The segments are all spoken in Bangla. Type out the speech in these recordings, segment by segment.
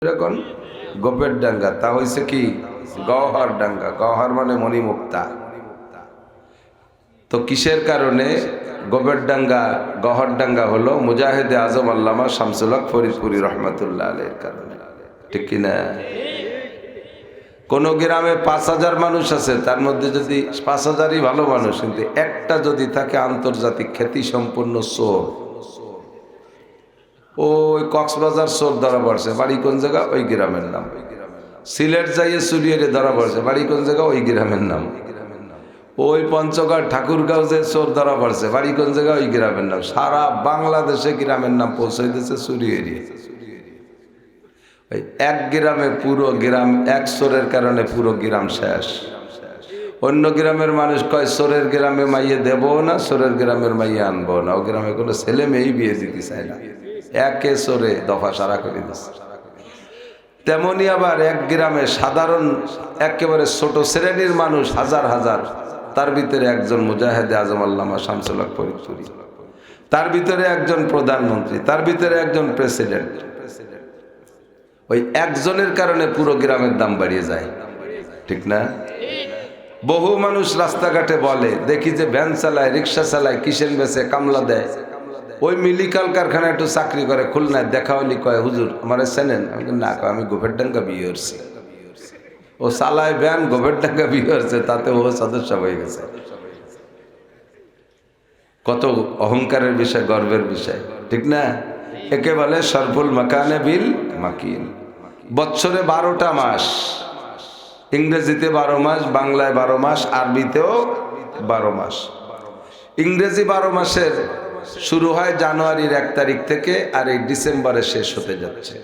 এখন গোপের ডাঙ্গা তা হয়েছে কি গওহার ডাঙ্গা। গওহার মানে মণিমুক্তা। তো কিসের কারণে গোপের ডাঙ্গা গওহার ডাঙ্গা হলো? মুজাহিদে আজম আল্লামা শামসুল হক ফরিদপুরি রহমতুল্লাহ আলাইহির কারণে, ঠিক কিনা? কোন গ্রামে 5,000 মানুষ আছে, তার মধ্যে যদি 5,000ই ভালো মানুষ, কিন্তু একটা যদি থাকে আন্তর্জাতিক খ্যাতি সম্পন্ন চোর, ওই কক্সবাজার চোর ধরা পড়ছে, বাড়ি কোন জায়গা? ওই গ্রামের নাম। সিলেট যাইয়ে চুরিয়ে ধরা পড়ছে, বাড়ি কোন জায়গা? ওই গ্রামের নাম। ওই পঞ্চগড় ঠাকুরগাঁও যে চোর ধরা পড়ছে, বাড়ি কোন জায়গা? ওই গ্রামের নাম। সারা বাংলাদেশে গ্রামের নাম পৌঁছে দিয়েছে চুরিয়ে। ওই এক গ্রামে পুরো গ্রাম, এক চোরের কারণে পুরো গ্রাম শেষ। অন্য গ্রামের মানুষ কয় চোরের গ্রামে মাইয়ে দেবো না, চোরের গ্রামের মাইয়ে আনবো না। ও গ্রামে কোনো ছেলে মেয়েই বিয়ে দিতে চায় না, একে চোরে দফা সারা করে দিচ্ছে। তেমনি আবার এক গ্রামে সাধারণ একেবারে ছোট শ্রেণীর মানুষ হাজার হাজার, তার ভিতরে একজন মুজাহিদে আজম আল্লামা শামসুল হক ফরিদপুরি, তার ভিতরে একজন প্রধানমন্ত্রী, তার ভিতরে একজন প্রেসিডেন্ট। ওই একজনের কারণে পুরো গ্রামের দাম বাড়িয়ে যায়, ঠিক না? বহু মানুষ রাস্তাঘাটে বলে, দেখি যে ভ্যান চালায়, রিক্সা চালায়, কিসেন বেচে, কামলা দেয়। ওই মিলিকাল কারখানায় একটু চাকরি করে খুলনায়, দেখা হলি কয় হুজুর আমার চেনেন? আমি না, আমি গোপের ডাঙ্গা বিয়ে করছি। ও চালায় ভ্যান, গোপের ডাঙ্গা বিয়ে করছে, তাতে ও সদস্য হয়ে গেছে। কত অহংকারের বিষয়, গর্বের বিষয়, ঠিক না? একে বলে সরফুল মাকানে বিল মাকিন। বছরে 12টা মাস, ইংরেজিতে 12 মাস, বাংলায় 12 মাস, আরবিতেও 12 মাস। ইংরেজি 12 মাসের শুরু হয় জানুয়ারির 1 তারিখ থেকে, আর এই ডিসেম্বরে শেষ হতে যাচ্ছে।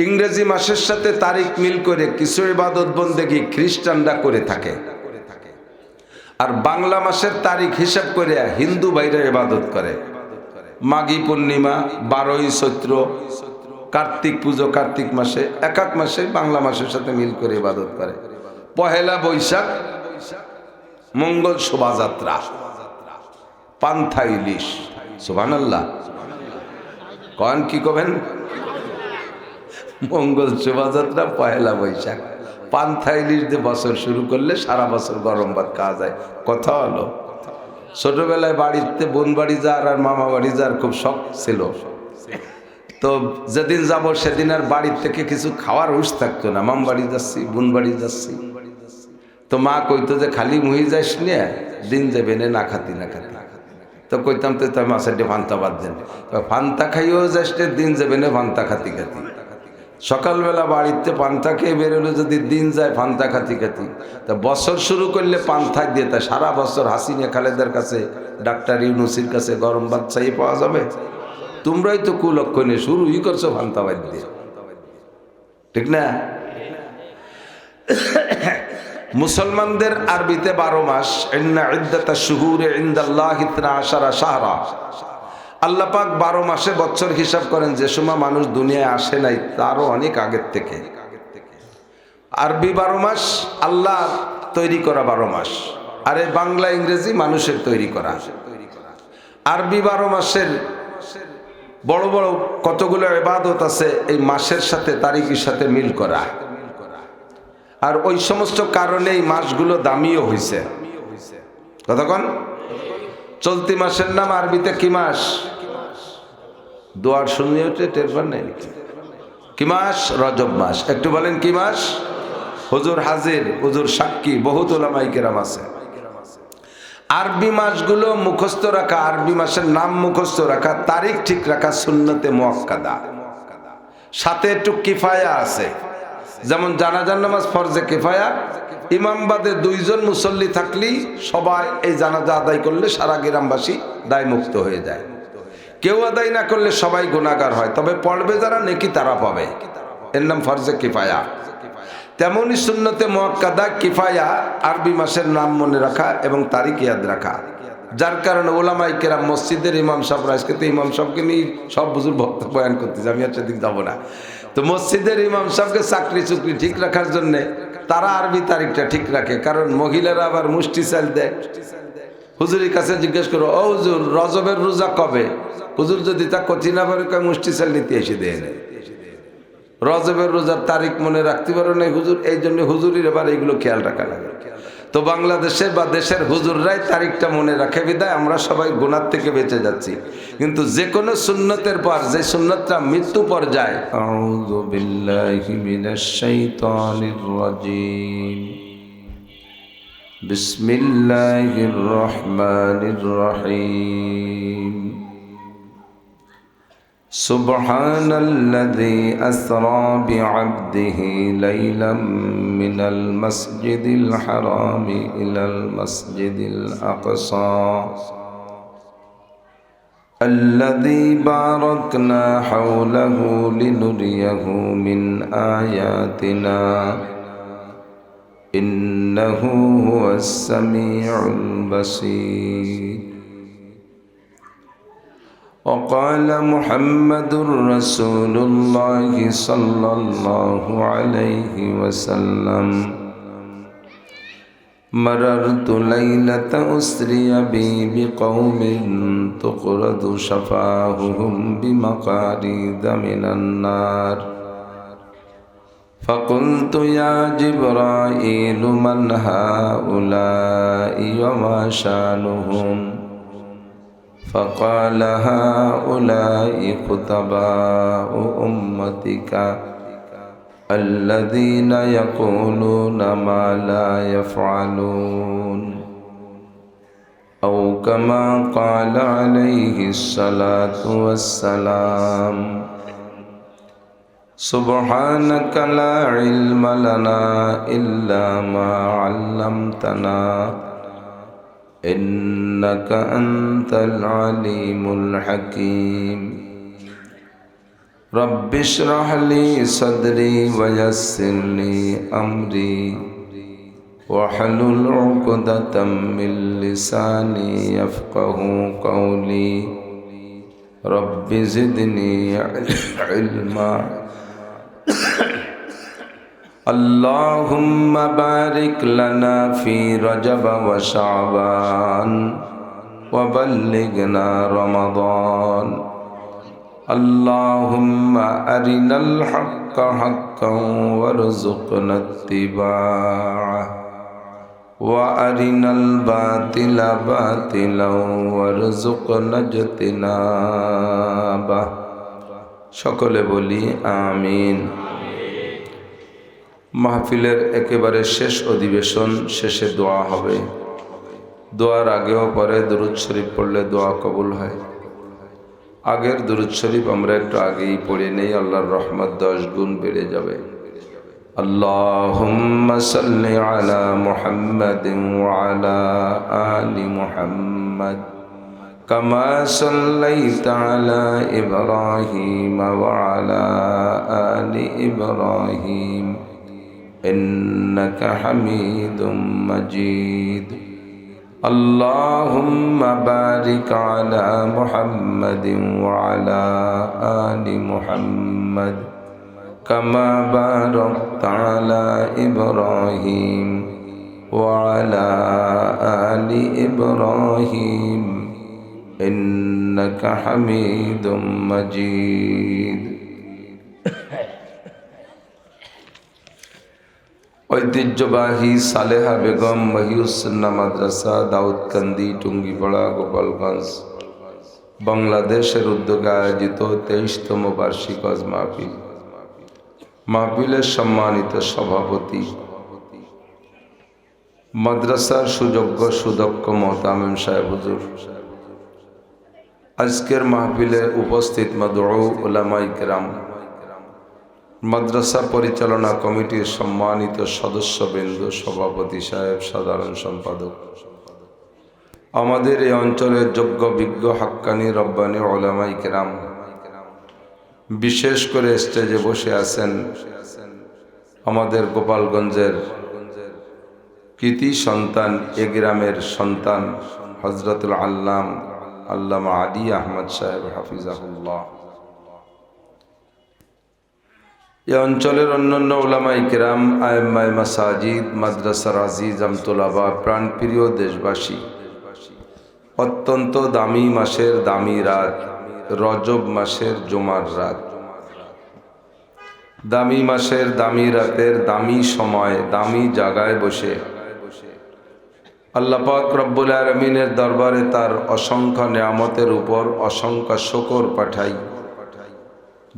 ইংরেজি মাসের সাথে তারিখ মিল করে কিছু ইবাদত বন্দেগী খ্রিস্টানরা করে থাকে, আর বাংলা মাসের তারিখ হিসাব করে হিন্দু ভাইরা ইবাদত করে। মাঘী পূর্ণিমা, 12ই চৈত্র, কার্তিক পুজো কার্তিক মাসে, এক এক মাসে বাংলা মাসের সাথে মিল করে ইবাদত করে। পহেলা বৈশাখ মঙ্গল শোভাযাত্রা, পান্থা ইলিশ, সুবহানাল্লাহ কন কি কবেন? মঙ্গল শোভাযাত্রা, পহেলা বৈশাখ, পান্থা ইলিশ দিয়ে বছর শুরু করলে সারা বছর গরম ভাত খাওয়া যায়। কথা হলো, ছোটবেলায় বাড়িতে বোন বাড়ি যাওয়ার আর মামা বাড়ি যাওয়ার খুব শখ ছিল। তো যেদিন যাব সেদিন আর বাড়ির থেকে কিছু খাওয়ার হুঁশ থাকতো না। মাম বাড়ি যাচ্ছি, বোন বাড়ি যাচ্ছি, তো মা কইতো যে খালি মুহি যাস নিয়ে দিন যাবে না খাতি না খাতি। তো কইতাম তো তাই মাছের দিয়ে ফান্তা বাদ দেন, ফান্তা খাইও যাস দিন যাবে না ফান্তা খাতি খাতি। সকালবেলা বাড়িতে পান্থা খেয়ে বেরোলে যদি দিন যায় ফান্তা খাতি খাতি, তা বছর শুরু করলে পান্থা দিয়ে, তা সারা বছর হাসিনা খালেদার কাছে, ডাক্তার ইউনুসির কাছে গরম ভাত চাই পাওয়া যাবে? তোমরাই তো কুলক্ষণে শুরুই করছো ফান্তা বাদ দিয়ে, ঠিক না? মুসলমানদের আরবিতে 12 মাস। ইন্না ইদ্দাতা শুহুরি ইনদাল্লাহি 12 শাহরা। আল্লাহ পাক 12 মাসে বছর হিসাব করেন। যে সময় মানুষ দুনিয়ায় আসে নাই তারও অনেক আগের থেকে। আরবি 12 মাস আল্লাহ তৈরি করা 12 মাস, আর এই বাংলা ইংরেজি মানুষের তৈরি করা। আরবি 12 মাসের বড় বড় কতগুলো ইবাদত আছে এই মাসের সাথে, তারিখের সাথে মিল করা। আর ওই সমস্ত কারণে এই মাসগুলো দামিও হয়েছে। কতক্ষণ? চলতি মাসের নাম আরবিতে কি মাস? দোয়ার শুনিয়ে ওঠে টের পান নাই কি মাস? রজব মাস। একটু বলেন কি মাস? হুজুর হাজির, হুজুর সাক্ষী, বহুত উলামায়ে কেরাম আছে। আরবি মাসগুলো মুখস্থ রাখা, আরবি মাসের নাম মুখস্থ রাখা, তারিখ ঠিক রাখা সুন্নতে মুআক্কাদা। সাথে একটু কিফায়া আছে, যেমন জানাজার নামাজ ফরজে কিফায়া, ইমাম বাদে 2 জন মুসল্লি থাকলেই সবাই এই জানাজা আদায় করলে সারা গ্রামবাসী দায়মুক্ত হয়ে যায়। কেউ আদায় না করলে সবাই গুনাহগার হয়, তবে পড়বে যারা নেকি তারা পাবে, এর নাম ফরজে কিফায়া। তেমনি সুন্নতে মুআক্কাদা কিফায়া আরবি মাসের নাম মনে রাখা এবং তারিখ ইয়াদ রাখা। যার কারণে ওলামায়ে কেরাম, মসজিদের ইমাম সাহেবরা, আজকে তো ইমাম সাহেবকে নিয়ে সব বুজুর্গ ভক্ত বয়ান করতেছে, আমি আর সেদিক যাবো না। তো মসজিদের ইমাম সাহেবকে চাকরি চুকরি ঠিক রাখার জন্য তারা আরবি তারিখটা ঠিক রাখে, কারণ মহিলারা আবার মুষ্টি চাল দেয়। হুজুরের কাছে জিজ্ঞেস করো, ও হুজুর রজবের রোজা কবে? হুজুর যদি তা কচি না পারে মুষ্টি চাল নিতে এসে দেয় না। রজবের রোজার তারিখ মনে রাখতে পারো না হুজুর, এই জন্য হুজুরের এবার এইগুলো খেয়াল রাখা লাগে। তো বাংলাদেশে বা দেশের হুজুররাই তারিখটা মনে রাখে বিদায় আমরা সবাই গুনাহ থেকে বেঁচে যাচ্ছি। কিন্তু যে কোনো সুন্নতের পর যে সুন্নতটা মৃত্যু পর্যায়ে, আউযু বিল্লাহি মিনাশ শাইতানির রাজীম, বিসমিল্লাহির রহমানির রহিম। সুবহানাল্লাযী আসরা বিআবদিহি লাইলাম মিনাল মাসজিদিল হারামি ইলাল মাসজিদিল আকসা الذي باركنا حوله لنريه من آياتنا إنه هو السميع البصير. وقال محمد رسول الله صلى الله عليه وسلم مررت ليلة أسري بي بقوم تقرض شفاههم بمقاريد من النار فقلت يا جبرائيل من هؤلاء وما شانهم فقال هؤلاء خطباء أمتك الذين يقولون ما لا يفعلون أو كما قال عليه الصلاة والسلام. سبحانك لا علم لنا إلا ما علمتنا إنك أنت العليم الحكيم. رب اشرح لي صدري ويسر لي أمري واحلل عقدة من لساني يفقه قولي رب زدني علما. اللهم بارك لنا في رجب وشعبان وبلغنا رمضان. اللهم أرنا الحق حقا وارزقنا اتباعه وأرنا الباطل باطلا وارزقنا اجتنابه. সকলে বলি আমিন। মাহফিলের একেবারে শেষ অধিবেশন, শেষে দোয়া হবে। দোয়ার আগেও পরে দুরূদ শরীফ পড়লে দোয়া কবুল হয়। আগের দুরূদ শরীফ আমরা একটু আগেই পড়ে নেই, আল্লাহর রহমত 10 গুণ বেড়ে যাবে। আল্লাহুম্মা সাল্লি আলা মুহাম্মাদিন ওয়া আলা আলি মুহাম্মাদ কামা সাল্লাইতা আলা ইব্রাহিম ওয়া আলা আলি ইব্রাহিম ইন্নাকা হামিদুম মাজিদ। اللهم بارك على محمد وعلى آل محمد كما باركت على إبراهيم وعلى آل إبراهيم إنك حميد مجيد. ঐতিহ্যবাহী সালেহা বেগম মহিউসুন্নাহ মাদ্রাসা, দাউদকান্দি, টুঙ্গিপাড়া, গোপালগঞ্জ, বাংলাদেশের উদ্যোগে আয়োজিত 23তম বার্ষিক ওয়াজ মাহফিল। মাহফিলের সম্মানিত সভাপতি, মাদ্রাসার সুযোগ্য সুদক্ষ মোহতামিম সাহেব হুজুর, আজকের মাহফিলে উপস্থিত মাদউউ উলামায়ে কেরাম, মাদ্রাসা পরিচালনা কমিটির সম্মানিত সদস্যবৃন্দ, সভাপতি সাহেব, সাধারণ সম্পাদক, আমাদের এই অঞ্চলের যোগ্য বিজ্ঞ হাক্কানি রব্বানি উলামায়ে কেরাম, বিশেষ করে স্টেজে বসে আছেন আমাদের গোপালগঞ্জের কৃতি সন্তান, এ গ্রামের সন্তান হযরতুল আল্লামা আলী আহমদ সাহেব হাফিজাহুল্লাহ, এই অঞ্চলের অন্যান্য উলামায়ে কেরাম, আইম্মায়ে মাসাজিদ, মাদ্রাসার আজিজ আমতুলাবা, প্রাণপ্রিয় দেশবাসী, অত্যন্ত দামি মাসের দামি রাত রজব মাসের জুমার রাত, দামি মাসের দামি রাতের দামি সময় দামি জায়গায় বসে আল্লাহ পাক রব্বুল আলামিনের দরবারে তার অসংখ্য নিয়ামতের উপর অসংখ্য শুকর পাঠাই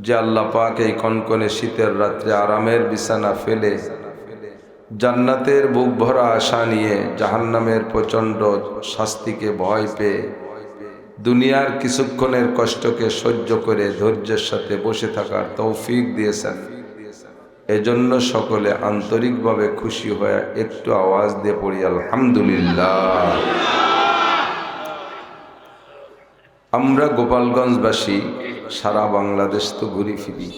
যে আল্লাহ পাক এই কনকনে শীতের রাত্রে আরামের বিছানা ফেলে জান্নাতের বুক ভরা আশা নিয়ে জাহান্নামের প্রচণ্ড শাস্তিকে ভয় পেয়ে দুনিয়ার কিছুক্ষণের কষ্টকে সহ্য করে ধৈর্যের সাথে বসে থাকার তৌফিক দিয়েছেন। এজন্য সকলে আন্তরিকভাবে খুশি হয়ে একটু আওয়াজ দিয়ে পড়ি আলহামদুলিল্লাহ। আমরা গোপালগঞ্জবাসী সারা বাংলাদেশ তো ঘুরি ফিরি,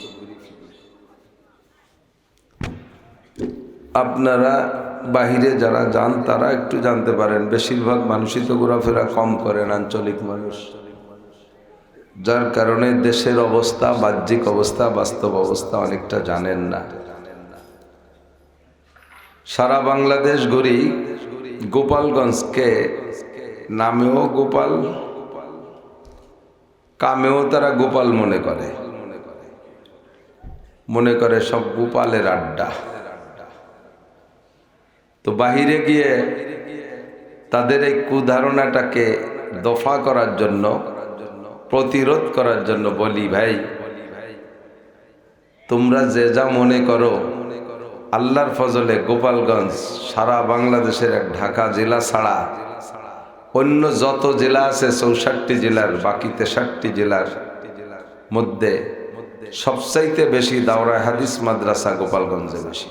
আপনারা বাহিরে যারা যান তারা একটু জানতে পারেন, বেশিরভাগ মানুষই তো ঘোরাফেরা কম করেন, আঞ্চলিক মানুষ, যার কারণে দেশের অবস্থা, বাহ্যিক অবস্থা, বাস্তব অবস্থা অনেকটা জানেন না। সারা বাংলাদেশ ঘুরি, গোপালগঞ্জকে নামেও গোপাল, কামেও তারা গোপাল মনে করে সব গোপালের আড্ডা। তো বাহিরে গিয়ে তাদের এই কুধারণাটাকে দফা করার জন্য, প্রতিরোধ করার জন্য বলি, ভাই তোমরা যে যা মনে করো, আল্লাহর ফজলে গোপালগঞ্জ সারা বাংলাদেশের এক ঢাকা জেলা ছাড়া অন্য যত জেলা আছে 64 জেলার বাকি 63 জেলার মধ্যে সবচাইতে বেশি দাওরা হাদিস মাদ্রাসা গোপালগঞ্জে বেশি।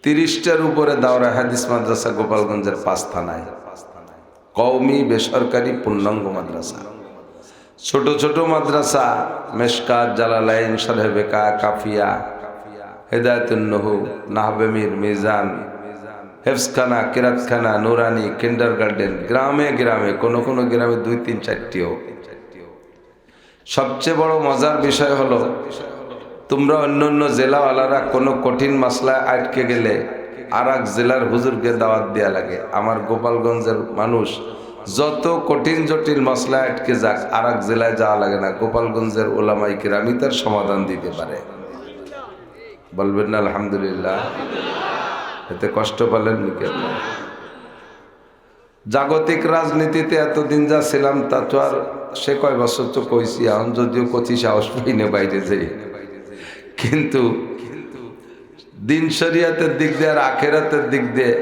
30টার উপরে দাওরা হাদিস মাদ্রাসা গোপালগঞ্জের 5 থানায়, কওমি বেসরকারি পূর্ণাঙ্গ মাদ্রাসা। ছোট ছোট মাদ্রাসা মেশকাত, জালালাইন, শরহে বেকা, কাফিয়া, হেদায়েতুন নহু, নাহবে মির, মিজান, হেফজখানা, কিরাতখানা, নুরানি, কিন্ডারগার্টেন, গ্রামে গ্রামে, কোনো কোনো গ্রামে 2, 3, 4টিও। সবচেয়ে বড় মজার বিষয় হলো, তোমরা অন্য জেলাওয়ালারা কোনো কঠিন মাসলায় আটকে গেলে আর এক জেলার হুজুরকে দাওয়াত দেওয়া লাগে। আমার গোপালগঞ্জের মানুষ যত কঠিন জটিল মাসলায় আটকে যাক, আর এক জেলায় যাওয়া লাগে না, গোপালগঞ্জের ওলামায়ে কেরামই তার সমাধান দিতে পারে। বলবেন না আলহামদুলিল্লাহ? এতে কষ্ট পেলেন নাকি? জাগতিক রাজনীতিতে এতদিন যা ছিলাম তা তো আর সে কয় বছর তো কইছি, এখন যদিও কচি সাহস পাই না বাইরে যাই, কিন্তু দিন শরিয়াতের দিক দিয়ে আর আখেরাতের দিক দিয়ে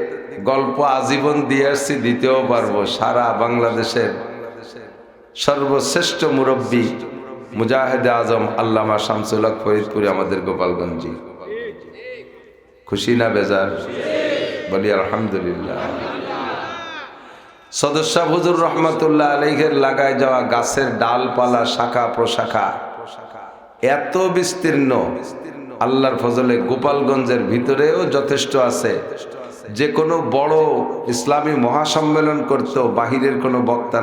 গল্প আজীবন দিয়ে আসছি, দিতেও পারবো। সারা বাংলাদেশের সর্বশ্রেষ্ঠ মুরব্বী মুজাহিদে আজম আল্লামা শামসুল হক ফরিদপুরি আমাদের গোপালগঞ্জি। খুশি না বেজার? বলি আলহামদুলিল্লাহ। সদস্য হুজুর রহমতুল্লাহ আলাইহির লাগায় যাওয়া গাছের ডালপালা, শাখা প্রশাখা এত বিস্তীর্ণ, আল্লাহর ফজলে গোপালগঞ্জের ভিতরেও যথেষ্ট আছে। যে কোনো বড় ইসলামী মহাসম্মেলন করতেও বাহিরের কোনো বক্তা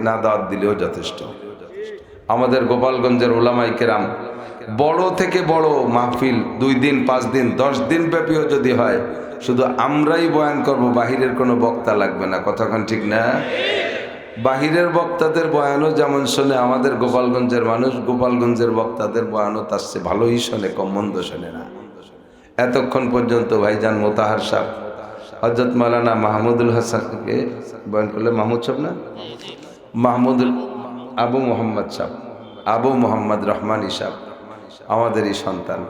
না দাওয়াত দিলেও যথেষ্ট। আমাদের গোপালগঞ্জের ওলামায়ে কেরাম বড় থেকে বড় মাহফিল 2 দিন, 5 দিন, 10 দিন ব্যাপীও যদি হয়, শুধু আমরাই বয়ান করব, বাহিরের কোনো বক্তা লাগবে না। কথাখান ঠিক না? বাহিরের বক্তাদের বয়ানও যেমন শোনে আমাদের গোপালগঞ্জের মানুষ, গোপালগঞ্জের বক্তাদের বয়ানও তার চেয়ে ভালোই শোনে, কম মন্দ শোনে না। এতক্ষণ পর্যন্ত ভাইজান মোতাহার সাহেব হযরত মাওলানা মাহমুদুল হাসানকে বয়ান করলে, মাহমুদ সাহেব না, মাহমুদুল আবু মোহাম্মদ সাহেব, আবু মোহাম্মদ রহমানী সাহেব আমাদেরই সন্তান।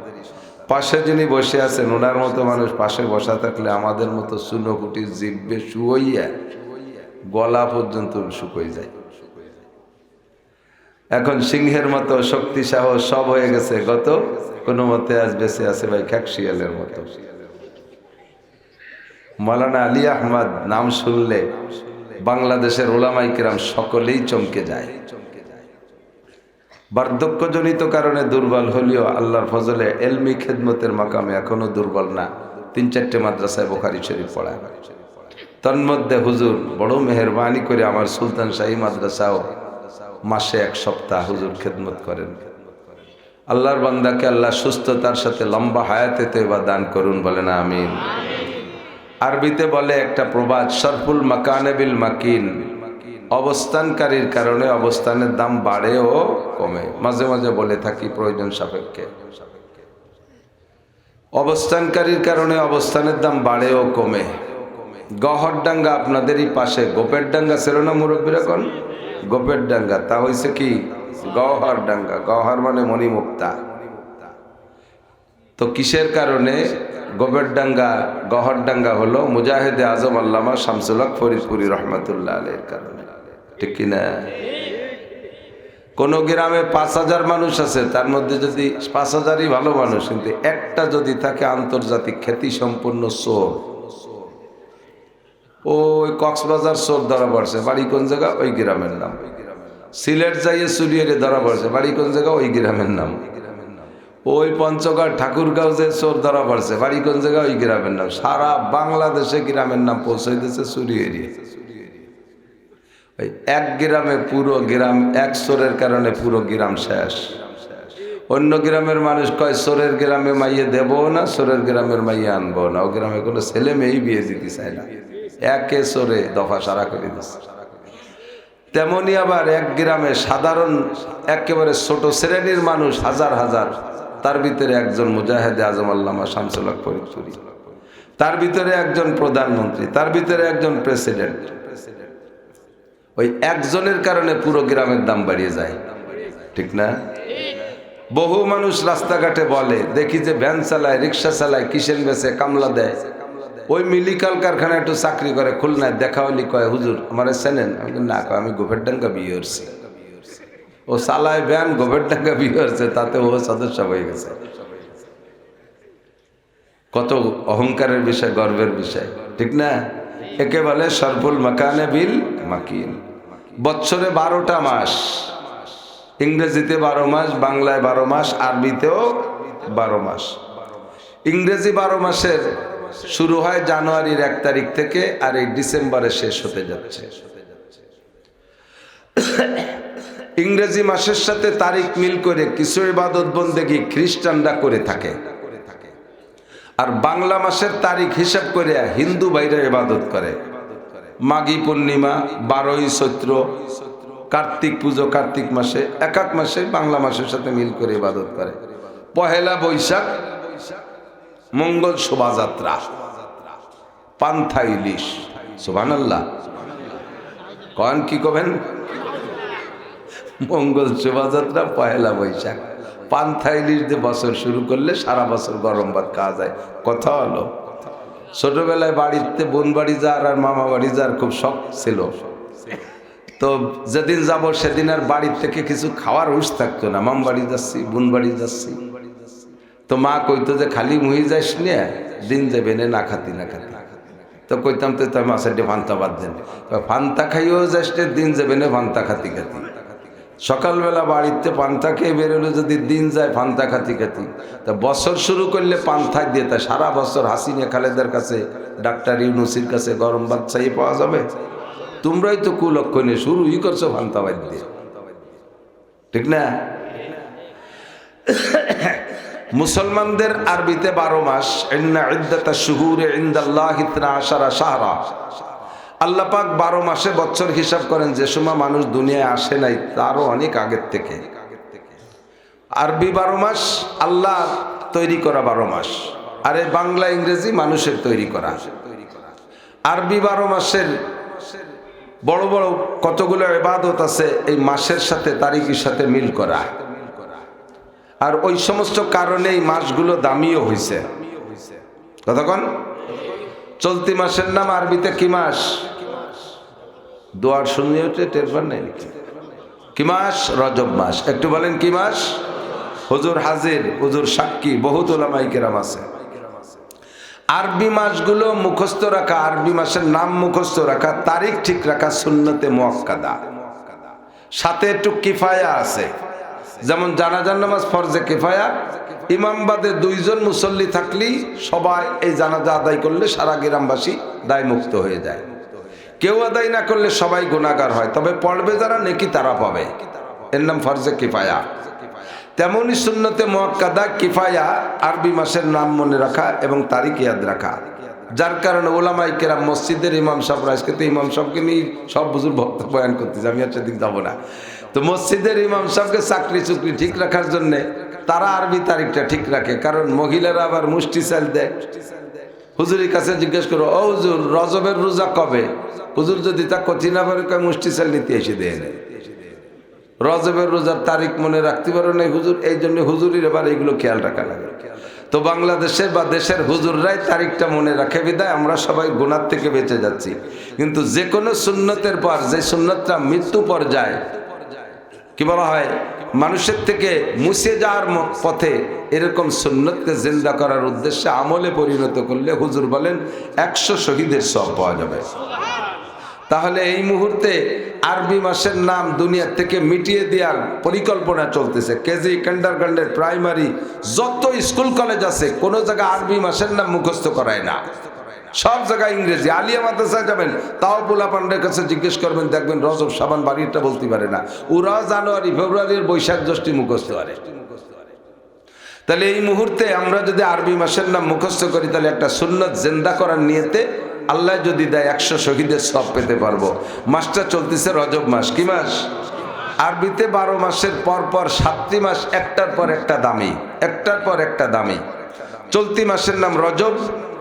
পাশে যিনি বসে আছেন, ওনার মতো মানুষ পাশে বসা থাকলে আমাদের মতো চুনোকুটির জিভে শুইয়া গলা পর্যন্ত শুকিয়ে যায়। এখন সিংহের মতো শক্তি সাহস সব হয়ে গেছে, গত কোনো মতে আজ বেঁচে আছে ভাই খ্যাকশিয়ালের মতো। মাওলানা আলী আহমদ নাম শুনলে বাংলাদেশের ওলামায়ে কেরাম সকলেই চমকে যায়। বার্ধক্যজনিত কারণে দুর্বল হলেও আল্লাহর ফজলে এলমি খেদমতের মাকামে এখনো দুর্বল না। 3-4টে মাদ্রাসায় বুখারী শরীফ পড়ায়। তন্মধ্যে হুজুর বড় মেহরবানি করে আমার সুলতান শাহী মাদ্রাসাও মাসে 1 সপ্তাহ হুজুর খেদমত করেন। আল্লাহর বান্দাকে আল্লাহ সুস্থতার সাথে লম্বা হায়াতে তয়বা দান করুন, বলেন আমিন। আরবিতে বলে একটা প্রবাদ, শরফুল মাকানে বিল মাকিন, অবস্থানকারীর কারণে অবস্থানের দাম বাড়ে ও কমে। মাঝে মাঝে বলে থাকি প্রয়োজন সাপেক্ষে। অবস্থানকারীর কারণে অবস্থানের দাম বাড়ে ও কমে। গহরডাঙ্গা আপনাদেরই পাশে, গোপের ডাঙ্গা ছিল না মুরব্বীরা? কোন গোপের ডাঙ্গা, তা হয়েছে কি গহরডাঙ্গা। গহর মানে মণিমুক্তা। তো কিসের কারণে গোপের ডাঙ্গা গহরডাঙ্গা হলো? মুজাহিদে আজম আল্লামা শামসুল হক ফরিদপুরি রহমতুল্লাহ আলাইহির কারণে, ঠিক কিনা? কোন গ্রামে 5000 মানুষ আছে, তার মধ্যে যদি 5000ই ভালো মানুষ, কিন্তু একটা যদি থাকে আন্তর্জাতিক খ্যাতি সম্পন্ন চোর, ওই কক্সবাজার চোর ধরা পড়ছে, বাড়ি কোন জায়গা? ওই গ্রামের নাম। সিলেট যাইয়ে চুরিয়ে ধরা পড়ছে, বাড়ি কোন জায়গা? ওই গ্রামের নাম। ওই পঞ্চগড় ঠাকুরগাঁও যে চোর ধরা পড়ছে, বাড়ি কোন জায়গা? ওই গ্রামের নাম। সারা বাংলাদেশে গ্রামের নাম পৌঁছে দিয়েছে চুরিয়ে। এক গ্রামে পুরো গ্রাম, এক চোরের কারণে পুরো গ্রাম শেষ। অন্য গ্রামের মানুষ কয় চোরের গ্রামে মাইয়ে দেবো না, চোরের গ্রামের মাইয়ে আনবো না। ও গ্রামে কোনো ছেলে মেয়েই বিয়ে দিতে চায় না, একে চোরে দফা সারা করে দিচ্ছে। তেমনি আবার এক গ্রামে সাধারণ একেবারে ছোট শ্রেণীর মানুষ হাজার হাজার, তার ভিতরে একজন মুজাহিদে আজম আল্লামা শামসুল হক ফরিদপুরি, তার ভিতরে একজন প্রধানমন্ত্রী, তার ভিতরে একজন প্রেসিডেন্ট। ওই একজনের কারণে পুরো গ্রামের দাম বাড়িয়ে যায়, ঠিক না? বহু মানুষ রাস্তাঘাটে বলে, দেখি যে ভ্যান চালায়, রিক্সা চালায়, কিসেন বেচে, কামলা দেয়, ওই মিলিকাল কারখানা একটু চাকরি করে খুলনায়। দেখা হলি কয়, হুজুর আমার চেনেন? আমি না, কয় আমি গোপের ডাঙ্গা বিয়ে করছি। ও চালায় ভ্যান, গোপের ডাঙ্গা বিয়ে করছে, তাতে ও সদস্য হয়ে গেছে। কত অহংকারের বিষয়, গর্বের বিষয়, ঠিক না? একে বলে সরফুল মাকানে বিল মাকিন। বছরে 12টা মাস, ইংরেজিতে 12 মাস, বাংলায় 12 মাস, আরবিতেও 12 মাস। ইংরেজি 12 মাসের শুরু হয় জানুয়ারির 1 তারিখ থেকে, আর এই ডিসেম্বরে শেষ হতে যাচ্ছে। ইংরেজি মাসের সাথে তারিখ মিল করে কিছু ইবাদত বন্দেগী খ্রিস্টানরা করে থাকে, আর বাংলা মাসের তারিখ হিসাব করে হিন্দু ভাইরা ইবাদত করে। মাঘী পূর্ণিমা, 12ই চৈত্র, কার্তিক পুজো কার্তিক মাসে, এক এক মাসে বাংলা মাসের সাথে মিল করে ইবাদত করে। পহেলা বৈশাখ মঙ্গল শোভাযাত্রা, পান্থা ইলিশ, সুবহানাল্লাহ কন কি কবেন? মঙ্গল শোভাযাত্রা, পহেলা বৈশাখ, পান্থা ইলিশ দিয়ে বছর শুরু করলে সারা বছর গরম ভাত খাওয়া যায়। কথা হলো, ছোটবেলায় বাড়িতে বোন বাড়ি যাওয়ার আর মামা বাড়ি যাওয়ার খুব শখ ছিল। তো যেদিন যাব সেদিন আর বাড়ির থেকে কিছু খাওয়ার হুঁশ থাকতো না। মাম বাড়ি যাচ্ছি, বোন বাড়ি যাচ্ছি, তো মা কইতো যে খালি মুহি যাস নিয়ে দিন যাবে না খাতি না খাতি। তো কইতাম তো তাই মাছের ফান্তা বাদ দেন, ফান্তা খাইও যাস দিন যাবে না ফান্তা খাতি খাতি। সকালবেলা বাড়িতে পান্তা খেয়ে বেরোলে যদি দিন যায় ফান্তা খাতি খাতি, তা বছর শুরু করলে পান্থা দিয়ে, তা সারা বছর হাসিনা খালেদার কাছে, ডাক্তার ইউনুসির কাছে গরম ভাত চাইয়ে পাওয়া যাবে? তোমরাই তো কুলক্ষণে শুরুই করছো ফান্তা বাদ দিয়ে, ঠিক না? মুসলমানদের আরবিতে 12 মাস। ইন্না ইদ্দাতাশ শুহুরি ইনদাল্লাহি 12 শাহরা। আল্লাহ পাক 12 মাসে বছর হিসাব করেন। যে সময় মানুষ দুনিয়ায় আসে নাই তারও অনেক আগের থেকে। আরবি 12 মাস আল্লাহ তৈরি করা 12 মাস, আর এই বাংলা ইংরেজি মানুষের তৈরি করা। আরবি 12 মাসের বড় বড় কতগুলো ইবাদত আছে এই মাসের সাথে, তারিখের সাথে মিল করা। আর ওই সমস্ত কারণে এই মাসগুলো দামিও হয়েছে। কতক্ষণ? চলতি মাসের নাম আরবিতে কি মাস? দোয়ার শুনিয়ে উঠে টেরবার নেই কি মাস? রজব মাস। একটু বলেন কি মাস? হুজুর হাজির, হুজুর সাক্ষী, বহুত উলামায়ে কেরাম আছে। আরবি মাসগুলো মুখস্থ রাখা, আরবি মাসের নাম মুখস্থ রাখা, তারিখ ঠিক রাখা সুন্নতে মুআক্কাদা। সাথে একটু কিফায়া আছে, যেমন জানাজার নামাজ ফরজে কিফায়া, ইমাম বাদে 2 জন মুসল্লি থাকলেই সবাই এই জানাজা আদায় করলে সারা গ্রামবাসী দায় মুক্ত হয়ে যায়। কেউ আদায় না করলে সবাই গুনাহগার হয়, তবে পড়বে যারা নেকি তারা পাবে, এর নাম ফরজে কিফায়া। তেমনি সুন্নতে মুআক্কাদা কিফায়া আরবি মাসের নাম মনে রাখা এবং তারিখ ইয়াদ রাখা। যার কারণে ওলামায়ে কেরাম মসজিদের ইমাম সাহেবরা, আজকে তো ইমাম সাহেবকে নিয়ে সব বুজুর্গ ভক্ত বয়ান করতেছে, আমি আর সেদিক যাবো না। তো মসজিদের ইমাম সাহেবকে চাকরি চুকরি ঠিক রাখার জন্যে তারা আরবি তারিখটা ঠিক রাখে, কারণ মহিলারা আবার মুষ্টি চাল দেয়। হুজুরের কাছে জিজ্ঞেস করো, ও হুজুর রজবের রোজা কবে? হুজুর যদি তা কঠিন আবার মুষ্টি চাল নিতে এসে দেয় না, রজবের রোজার তারিখ মনে রাখতে পারো না হুজুর, এই জন্য হুজুরের এবার এইগুলো খেয়াল রাখা লাগে। তো বাংলাদেশের বা দেশের হুজুররাই তারিখটা মনে রাখে বিদায় আমরা সবাই গুনাহ থেকে বেঁচে যাচ্ছি। কিন্তু যে কোনো সুন্নতের পর যে সুন্নতটা মৃত্যু পর্যায়ে কি বলা হয়, মানুষের থেকে মুছে যাওয়ার পথে, এরকম সুন্নতকে জিন্দা করার উদ্দেশ্যে আমলে পরিণত করলে হুজুর বলেন 100 শহীদের সওয়াব পাওয়া যাবে। তাহলে এই মুহূর্তে আরবি মাসের নাম দুনিয়া থেকে মিটিয়ে দেওয়ার পরিকল্পনা চলতেছে। কেজি, কিন্ডারগার্টেন, প্রাইমারি যত স্কুল কলেজ আছে কোনো জায়গায় আরবি মাসের নাম মুখস্থ করায় না, সব জায়গায় ইংরেজি। আলিয়া মাদ্রাসায় যাবেন, তাও পোলা পান্ডের কাছে জিজ্ঞেস করবেন, দেখবেন রজব সাবান বাড়িটা বলতে পারে না, ওরা জানুয়ারি ফেব্রুয়ারির বৈশাখ জ্যৈষ্ঠী মুখস্থ করে। তাহলে এই মুহূর্তে আমরা যদি আরবি মাসের নাম মুখস্থ করি, তাহলে একটা সুন্নত জিন্দা করার নিয়তে আল্লাহ যদি দেয় 100 শহীদের সওয়াব পেতে পারবো। মাসটা চলতেছে রজব মাস। কি মাস? আরবিতে 12 মাসের পর পর 7টি মাস একটার পর একটা দামি, একটার পর একটা দামি। চলতি মাসের নাম রজব,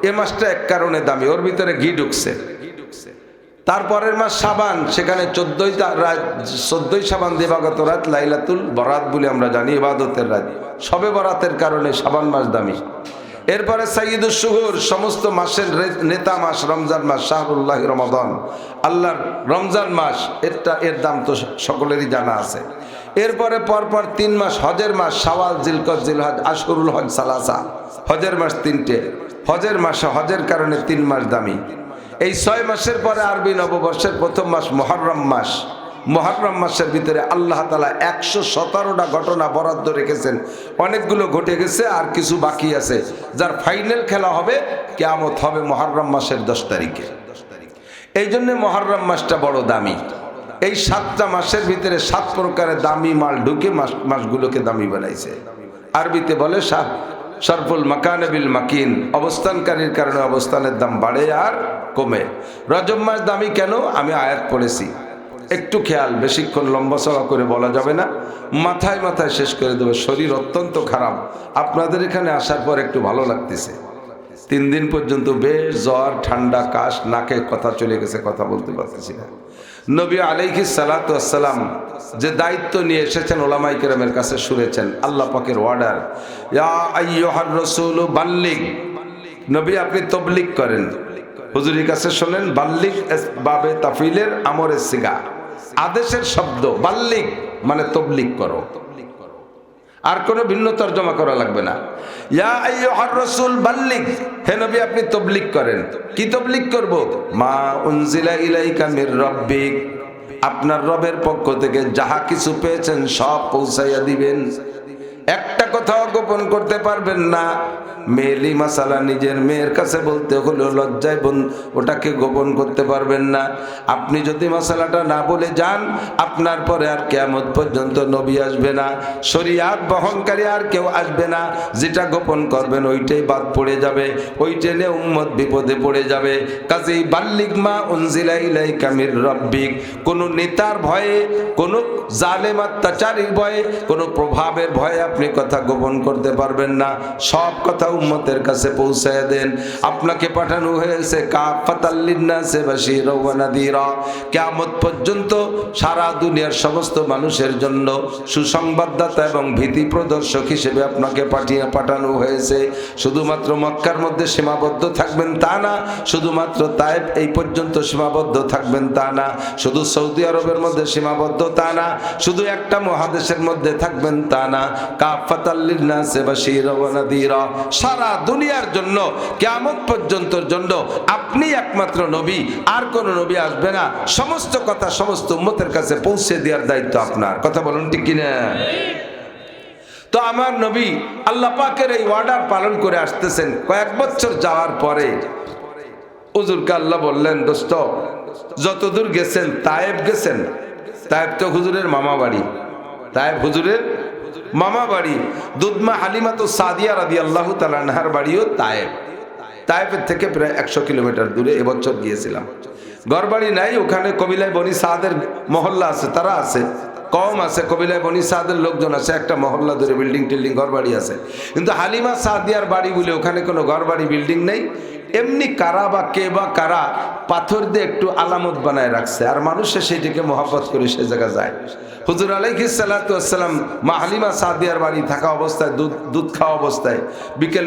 এ মাসটা এক কারণে দামি, ওর ভিতরে ঘি ঢুকছে। তারপরের মাস শাবান, সেখানে 14ই শাবান দিবাগত রাত, লাইলাতুল বরাত বলে আমরা জানি, ইবাদতের রাত। শবে বরাতের কারণে শাবান মাস দামি। এরপরে সাইয়্যিদুশ শুহুর, সমস্ত মাসের নেতা মাস রমজান মাস, শাহরুল্লাহ রমাদান, আল্লাহর রমজান মাস, এর দাম তো সকলেরই জানা আছে। এরপরে পরপর 3 মাস হজের মাস, শাওয়াল, জিলকদ, জিলহজ, আশহুরুল হজ সালাসা, হজের মাস 3টে। হজের মাসে হজের কারণে 3 মাস দামি। এই 6 মাসের পরে আরবি নববর্ষের প্রথম মাস মুহররম মাস। মুহররম মাসের ভিতরে আল্লাহ তাআলা 117টা ঘটনা বরাদ্দ রেখেছেন। অনেকগুলো ঘটে গেছে, আর কিছু বাকি আছে, যার ফাইনাল খেলা হবে কিয়ামত হবে মুহররম মাসের 10 তারিখে। এই জন্য মুহররম মাসটা বড় দামি। এই 7টা মাসের ভিতরে 7 প্রকারের দামি মাল ঢুকে মাসগুলোকে দামি বানাইছে। আরবিতে বলে শরফুল মাকান বিল মাকিন, অবস্থানকারীর কারণে অবস্থানের দাম বাড়ে আর কমে। রজব মাস দামি কেন? আমি আয়াত পড়েছি, একটু খেয়াল, বেশিক্ষণ লম্বা চড়া করে বলা যাবে না, মাথায় মাথায় শেষ করে দেবে। শরীর অত্যন্ত খারাপ, আপনাদের এখানে আসার পর একটু ভালো লাগতেছে। 3 দিন পর্যন্ত বেশ জ্বর, ঠান্ডা, কাশ, নাকে কথা চলে গেছে, কথা বলতে পারতেছি না। নবী আলাইহিস সালাতু ওয়াস সালাম যে দায়িত্ব নিয়ে এসেছেন, ওলামায়ে কেরামের কাছে শুনেছেন আল্লাহ পাকের অর্ডার, ইয়া আইয়ুহার রাসূল বাল্লিগ, নবী আপনি তাবলীগ করেন। হুজুরের কাছে শোনেন, বাল্লিগ বাবে তাফিলের আমরের সিগা, আদেশের শব্দ। বাল্লিগ মানে তাবলীগ করো, আর কোনো ভিন্ন তরজমা করা লাগবে না। ইয়া আইয়ুহার রাসূল বাল্লিগ, হে নবী আপনি তাবলীগ করেন। কি তাবলীগ করব? মা উনজিলা ইলাইকা মির রাব্বিক, আপনার রবের পক্ষ থেকে যাহা কিছু পেয়েছেন সব পৌঁছাইয়া দিবেন, একটা কথাও গোপন করতে পারবেন না। মেয়েলি মাসালা নিজের মেয়ের কাছে বলতে হলো লজ্জায় ওটাকে গোপন করতে পারবেন না। আপনি যদি মাসালাটা না বলে যান, আপনার পরে আর কিয়ামত পর্যন্ত নবী আসবে না, শরীয়ত বহনকারী আর কেউ আসবে না। যেটা গোপন করবেন ওইটাই বাদ পড়ে যাবে, ওইটা নিয়ে উম্মত বিপদে পড়ে যাবে। কাজেই বাল্লিগ মা উনজিলা ইলাইকা মির রাব্বিক, কোনো নেতার ভয়ে, কোনো জালেম অত্যাচারীর ভয়ে, কোনো প্রভাবের ভয়ে আপনি কথা গোপন করতে পারবেন না। সব কথা উম্মতের কাছে পৌঁছায় দেন। আপনাকে পাঠানো হয়েছে কাফাতাল লিন্নাসি বাশীরা ওয়া নাযীরা, কিয়ামত পর্যন্ত সারা দুনিয়ার সমস্ত মানুষের জন্য সুসংবাদদাতা এবং ভীতি প্রদর্শক হিসেবে আপনাকে পাঠানো হয়েছে। শুধুমাত্র মক্কার মধ্যে সীমাবদ্ধ থাকবেন তা না, শুধুমাত্র তায়েফ এই পর্যন্ত সীমাবদ্ধ থাকবেন তা না, শুধু সৌদি আরবের মধ্যে সীমাবদ্ধ তা না, শুধু একটা মহাদেশের মধ্যে থাকবেন তা না। কাফাতাল লিন্নাসি বাশীরা ওয়া নাযীরা, সারা দুনিয়ার জন্য, কিয়ামত পর্যন্তর জন্য আপনি একমাত্র নবী, আর কোন নবী আসবে না। সমস্ত কথা সমস্ত উম্মতের কাছে পৌঁছে দেওয়ার দায়িত্ব আপনার। কথা বলুন ঠিক কিনা? তো আমার নবী আল্লাহ পাকের এই অর্ডার পালন করে আসতেছেন। কয়েক বছর যাওয়ার পরে হুজুরকে আল্লাহ বললেন, দোস্ত যতদূর গেছেন, তায়েফ গেছেন, তায়েফ তো হুজুরের মামা বাড়ি, তায়েফ হুজুরের মামা বাড়ি। দুধমা হালিমাতুস সাদিয়া রাদিয়াল্লাহু তাআলা আনহার বাড়িও তায়েফ। তায়েফের থেকে প্রায় 100 কিলোমিটার দূরে এবছর গিয়েছিলাম। ঘরবাড়ি নাই ওখানে, কবিলায় বনি সাদের মহল্লা আছে, তারা আছে, কম আছে, কবিলায় বনি সাদের লোকজন আছে, একটা মহল্লা ধরে বিল্ডিং টিল্ডিং ঘরবাড়ি আছে। কিন্তু হালিমা সাদিয়ার বাড়ি বলে ওখানে কোনো ঘরবাড়ি বিল্ডিং নেই, এমনি কারা বা কে বা কারা পাথর দিয়ে একটু আলামত বানায় রাখছে, আর মানুষে সেইটাকে মহব্বত করে সে জায়গা যায়। হুজুর আলাইহিস সালাতু ওয়াস সালাম মা হালিমা সাদিয়ার বাড়ি থাকা অবস্থায়, দুধ খাওয়া অবস্থায়, বিকেল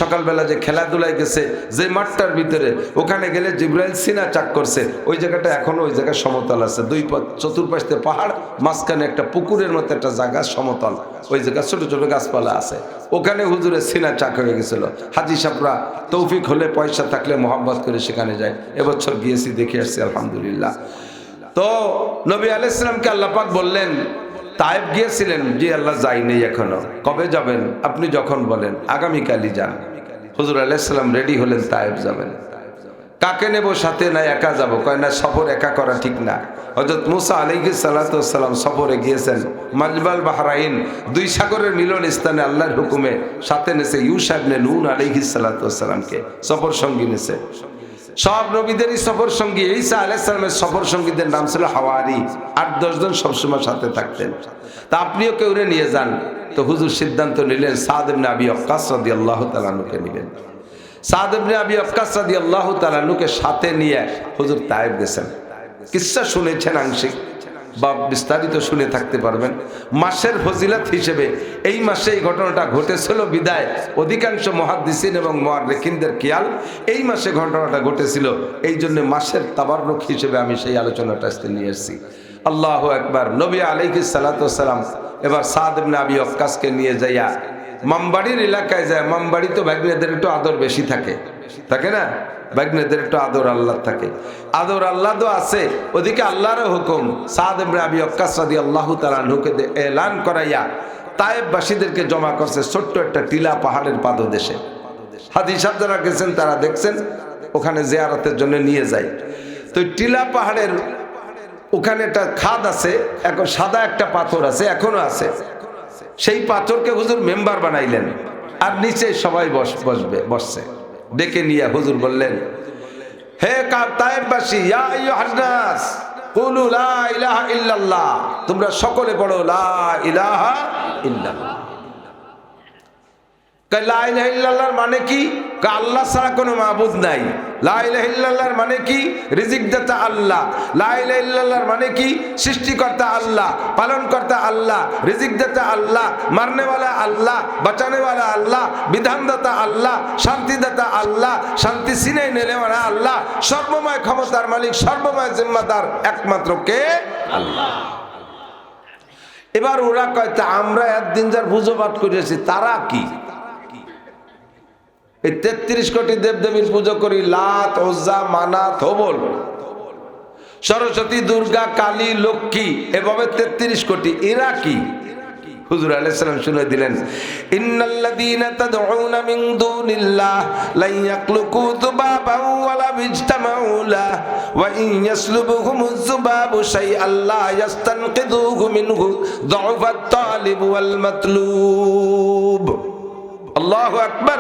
সকালবেলা যে খেলাধুলায় গেছে যে মাঠটার ভিতরে, ওখানে গেলে জিবরাইল সিনা চাক করছে। ওই জায়গাটা এখনো ওই জায়গায় সমতল আছে, চতুর্পাশে পাহাড়, মাঝখানে একটা পুকুরের মতো একটা জায়গা সমতল, ওই জায়গায় ছোট ছোট গাছপালা আছে। ওখানে হুজুরের সিনা চাক হয়ে গেছিল। হাজি সাহেবরা তৌফিক হলে, পয়সা থাকলে মহব্বত করে সেখানে যায়। এবছর গিয়েছি, দেখে আসছি, আলহামদুলিল্লাহ। তো নবী আলাইহিস সালামকে আল্লাহ পাক বললেন, তায়েফ গিয়েছিলেন? জি আল্লাহ, যাই নেই এখনো। কবে যাবেন? আপনি যখন বলেন, আগামীকালই যান। হুজুর আলাইহিস সালাম রেডি হলেন, তায়েফ যাবেন। কাকে নেব সাথে? না একা যাব। কয় না, সফর একা করা ঠিক না। হযরত মুসা আলাইহিস সালাতু ওয়াস সালাম সফরে গিয়েছেন মাজবাল বাহরাইন, দুই সাগরের মিলন স্থানে, আল্লাহর হুকুমে সাথে নেছে ইউশা ইবনে নুন আলাইহিস সালাতু ওয়াস সালামকে সফর সঙ্গী নেছে। সব নবীদেরই সফর সঙ্গী, ঈসা আলাইহিস সালামের সফর সঙ্গীদের নাম ছিল হাওয়ারি। 8-10 জন সবসময় সাথে থাকতেন। তা আপনিও কেউ নিয়ে যান। তো হুজুর সিদ্ধান্ত নিলেন সাদ ইবনে আবি ওয়াক্কাস রাদিয়াল্লাহু তাআলা আনহুকে নিলেন। সাদ ইবনে আবি ওয়াক্কাস রাদিয়াল্লাহু তাআলা আনহুকে সাথে নিয়ে হুজুর তায়েফ গেছেন। কিসসা শুনেছেন আংশিক, বা বিস্তারিত শুনে থাকতে পারবেন। মাসের ফজিলত হিসেবে এই মাসে এই ঘটনাটা ঘটেছিল বিদায় অধিকাংশ মুহাদ্দিসিন এবং মুআররিখিনদের খেয়াল এই মাসে ঘটনাটা ঘটেছিল। এই জন্য মাসের তাবাররুক হিসেবে আমি সেই আলোচনাটা আজকে নিয়ে এসেছি। আল্লাহু আকবার। নবী আলাইহিস সালাতু ওয়াস সালাম এবার সাদ ইবনে আবি ওয়াক্কাসকে নিয়ে যাইয়া মামবাড়ির এলাকায় যায়। মামবাড়ি তো ভাগ্নেদের একটু আদর বেশি থাকে, থাকে না? ভাগ্নেদের একটু আদর আল্লাহ থাকে, আদর আল্লাহ তো আছে। ওদিকে আল্লাহর হুকুম, সাদ ইবনে আবি ওয়াক্কাস রাদিয়াল্লাহু তাআলা আনহুকে এলান করাইয়া তায়েফবাসীদেরকে জমা করছে ছোট্ট একটা টিলা পাহাড়ের পাদদেশে। হাজি সাহেব যারা গেছেন তারা দেখছেন, ওখানে জিয়ারতের জন্য নিয়ে যায়। তো টিলা পাহাড়ের ওখানে একটা খাদ আছে, এখন সাদা একটা পাথর আছে, এখনো আছে। সেই পাথরকে হুজুর মেম্বার বানাইলেন, আর নিচে সবাই বসছে। ডেকে নিয়ে হুজুর বললেন, হে তায়েফবাসী, ইয়া আইয়ুহান নাস কুলু লা ইলাহা ইল্লাল্লাহ, তোমরা সকলে পড়ো লা ইলাহা ইল্লাল্লাহ। লা ইলাহা ইল্লাল্লাহর মানে কি? আল্লাহ ছাড়া কোনো মাবুদ নাই। লা ইলাহা ইল্লাল্লাহর মানে কি? রিজিকদাতা আল্লাহ। লা ইলাহা ইল্লাল্লাহর মানে কি? সৃষ্টিকর্তা আল্লাহ, পালনকর্তা আল্লাহ, রিজিকদাতা আল্লাহ, মারনেওয়ালা আল্লাহ, বাঁচানেওয়ালা আল্লাহ, বিধানদাতা আল্লাহ, শান্তিদাতা আল্লাহ, শান্তি ছিনাই নেওয়ালা আল্লাহ, সর্বময় ক্ষমতার মালিক, সর্বময় জিম্মাদার একমাত্র কে? আল্লাহ। এবার ওরা কয়, আমরা একদিন যার পুজো পাঠ করেছি তারা কি? এই 33 কোটি দেবদেবীর পুজো করি, লাত, উজ্জা, মানাত, হবল, সরস্বতী, দুর্গা, কালী, লক্ষ্মী, এভাবে 33 কোটি। এরা কি? হুজুর আলাইহিস সালাম শুনে দিলেন, ইন্নাল্লাযীনা তাদউনা মিন দুনিল্লাহ লা ইয়াখলুকু যুবাবান ওয়া লা ইজতামাউ লাহু ওয়া ইন ইয়াসলুবহুমুয যুবাবু শাইআন লা ইস্তানকিযুহু মিনহু যুফাত তালিব ওয়াল মাতলুব। আল্লাহু আকবার।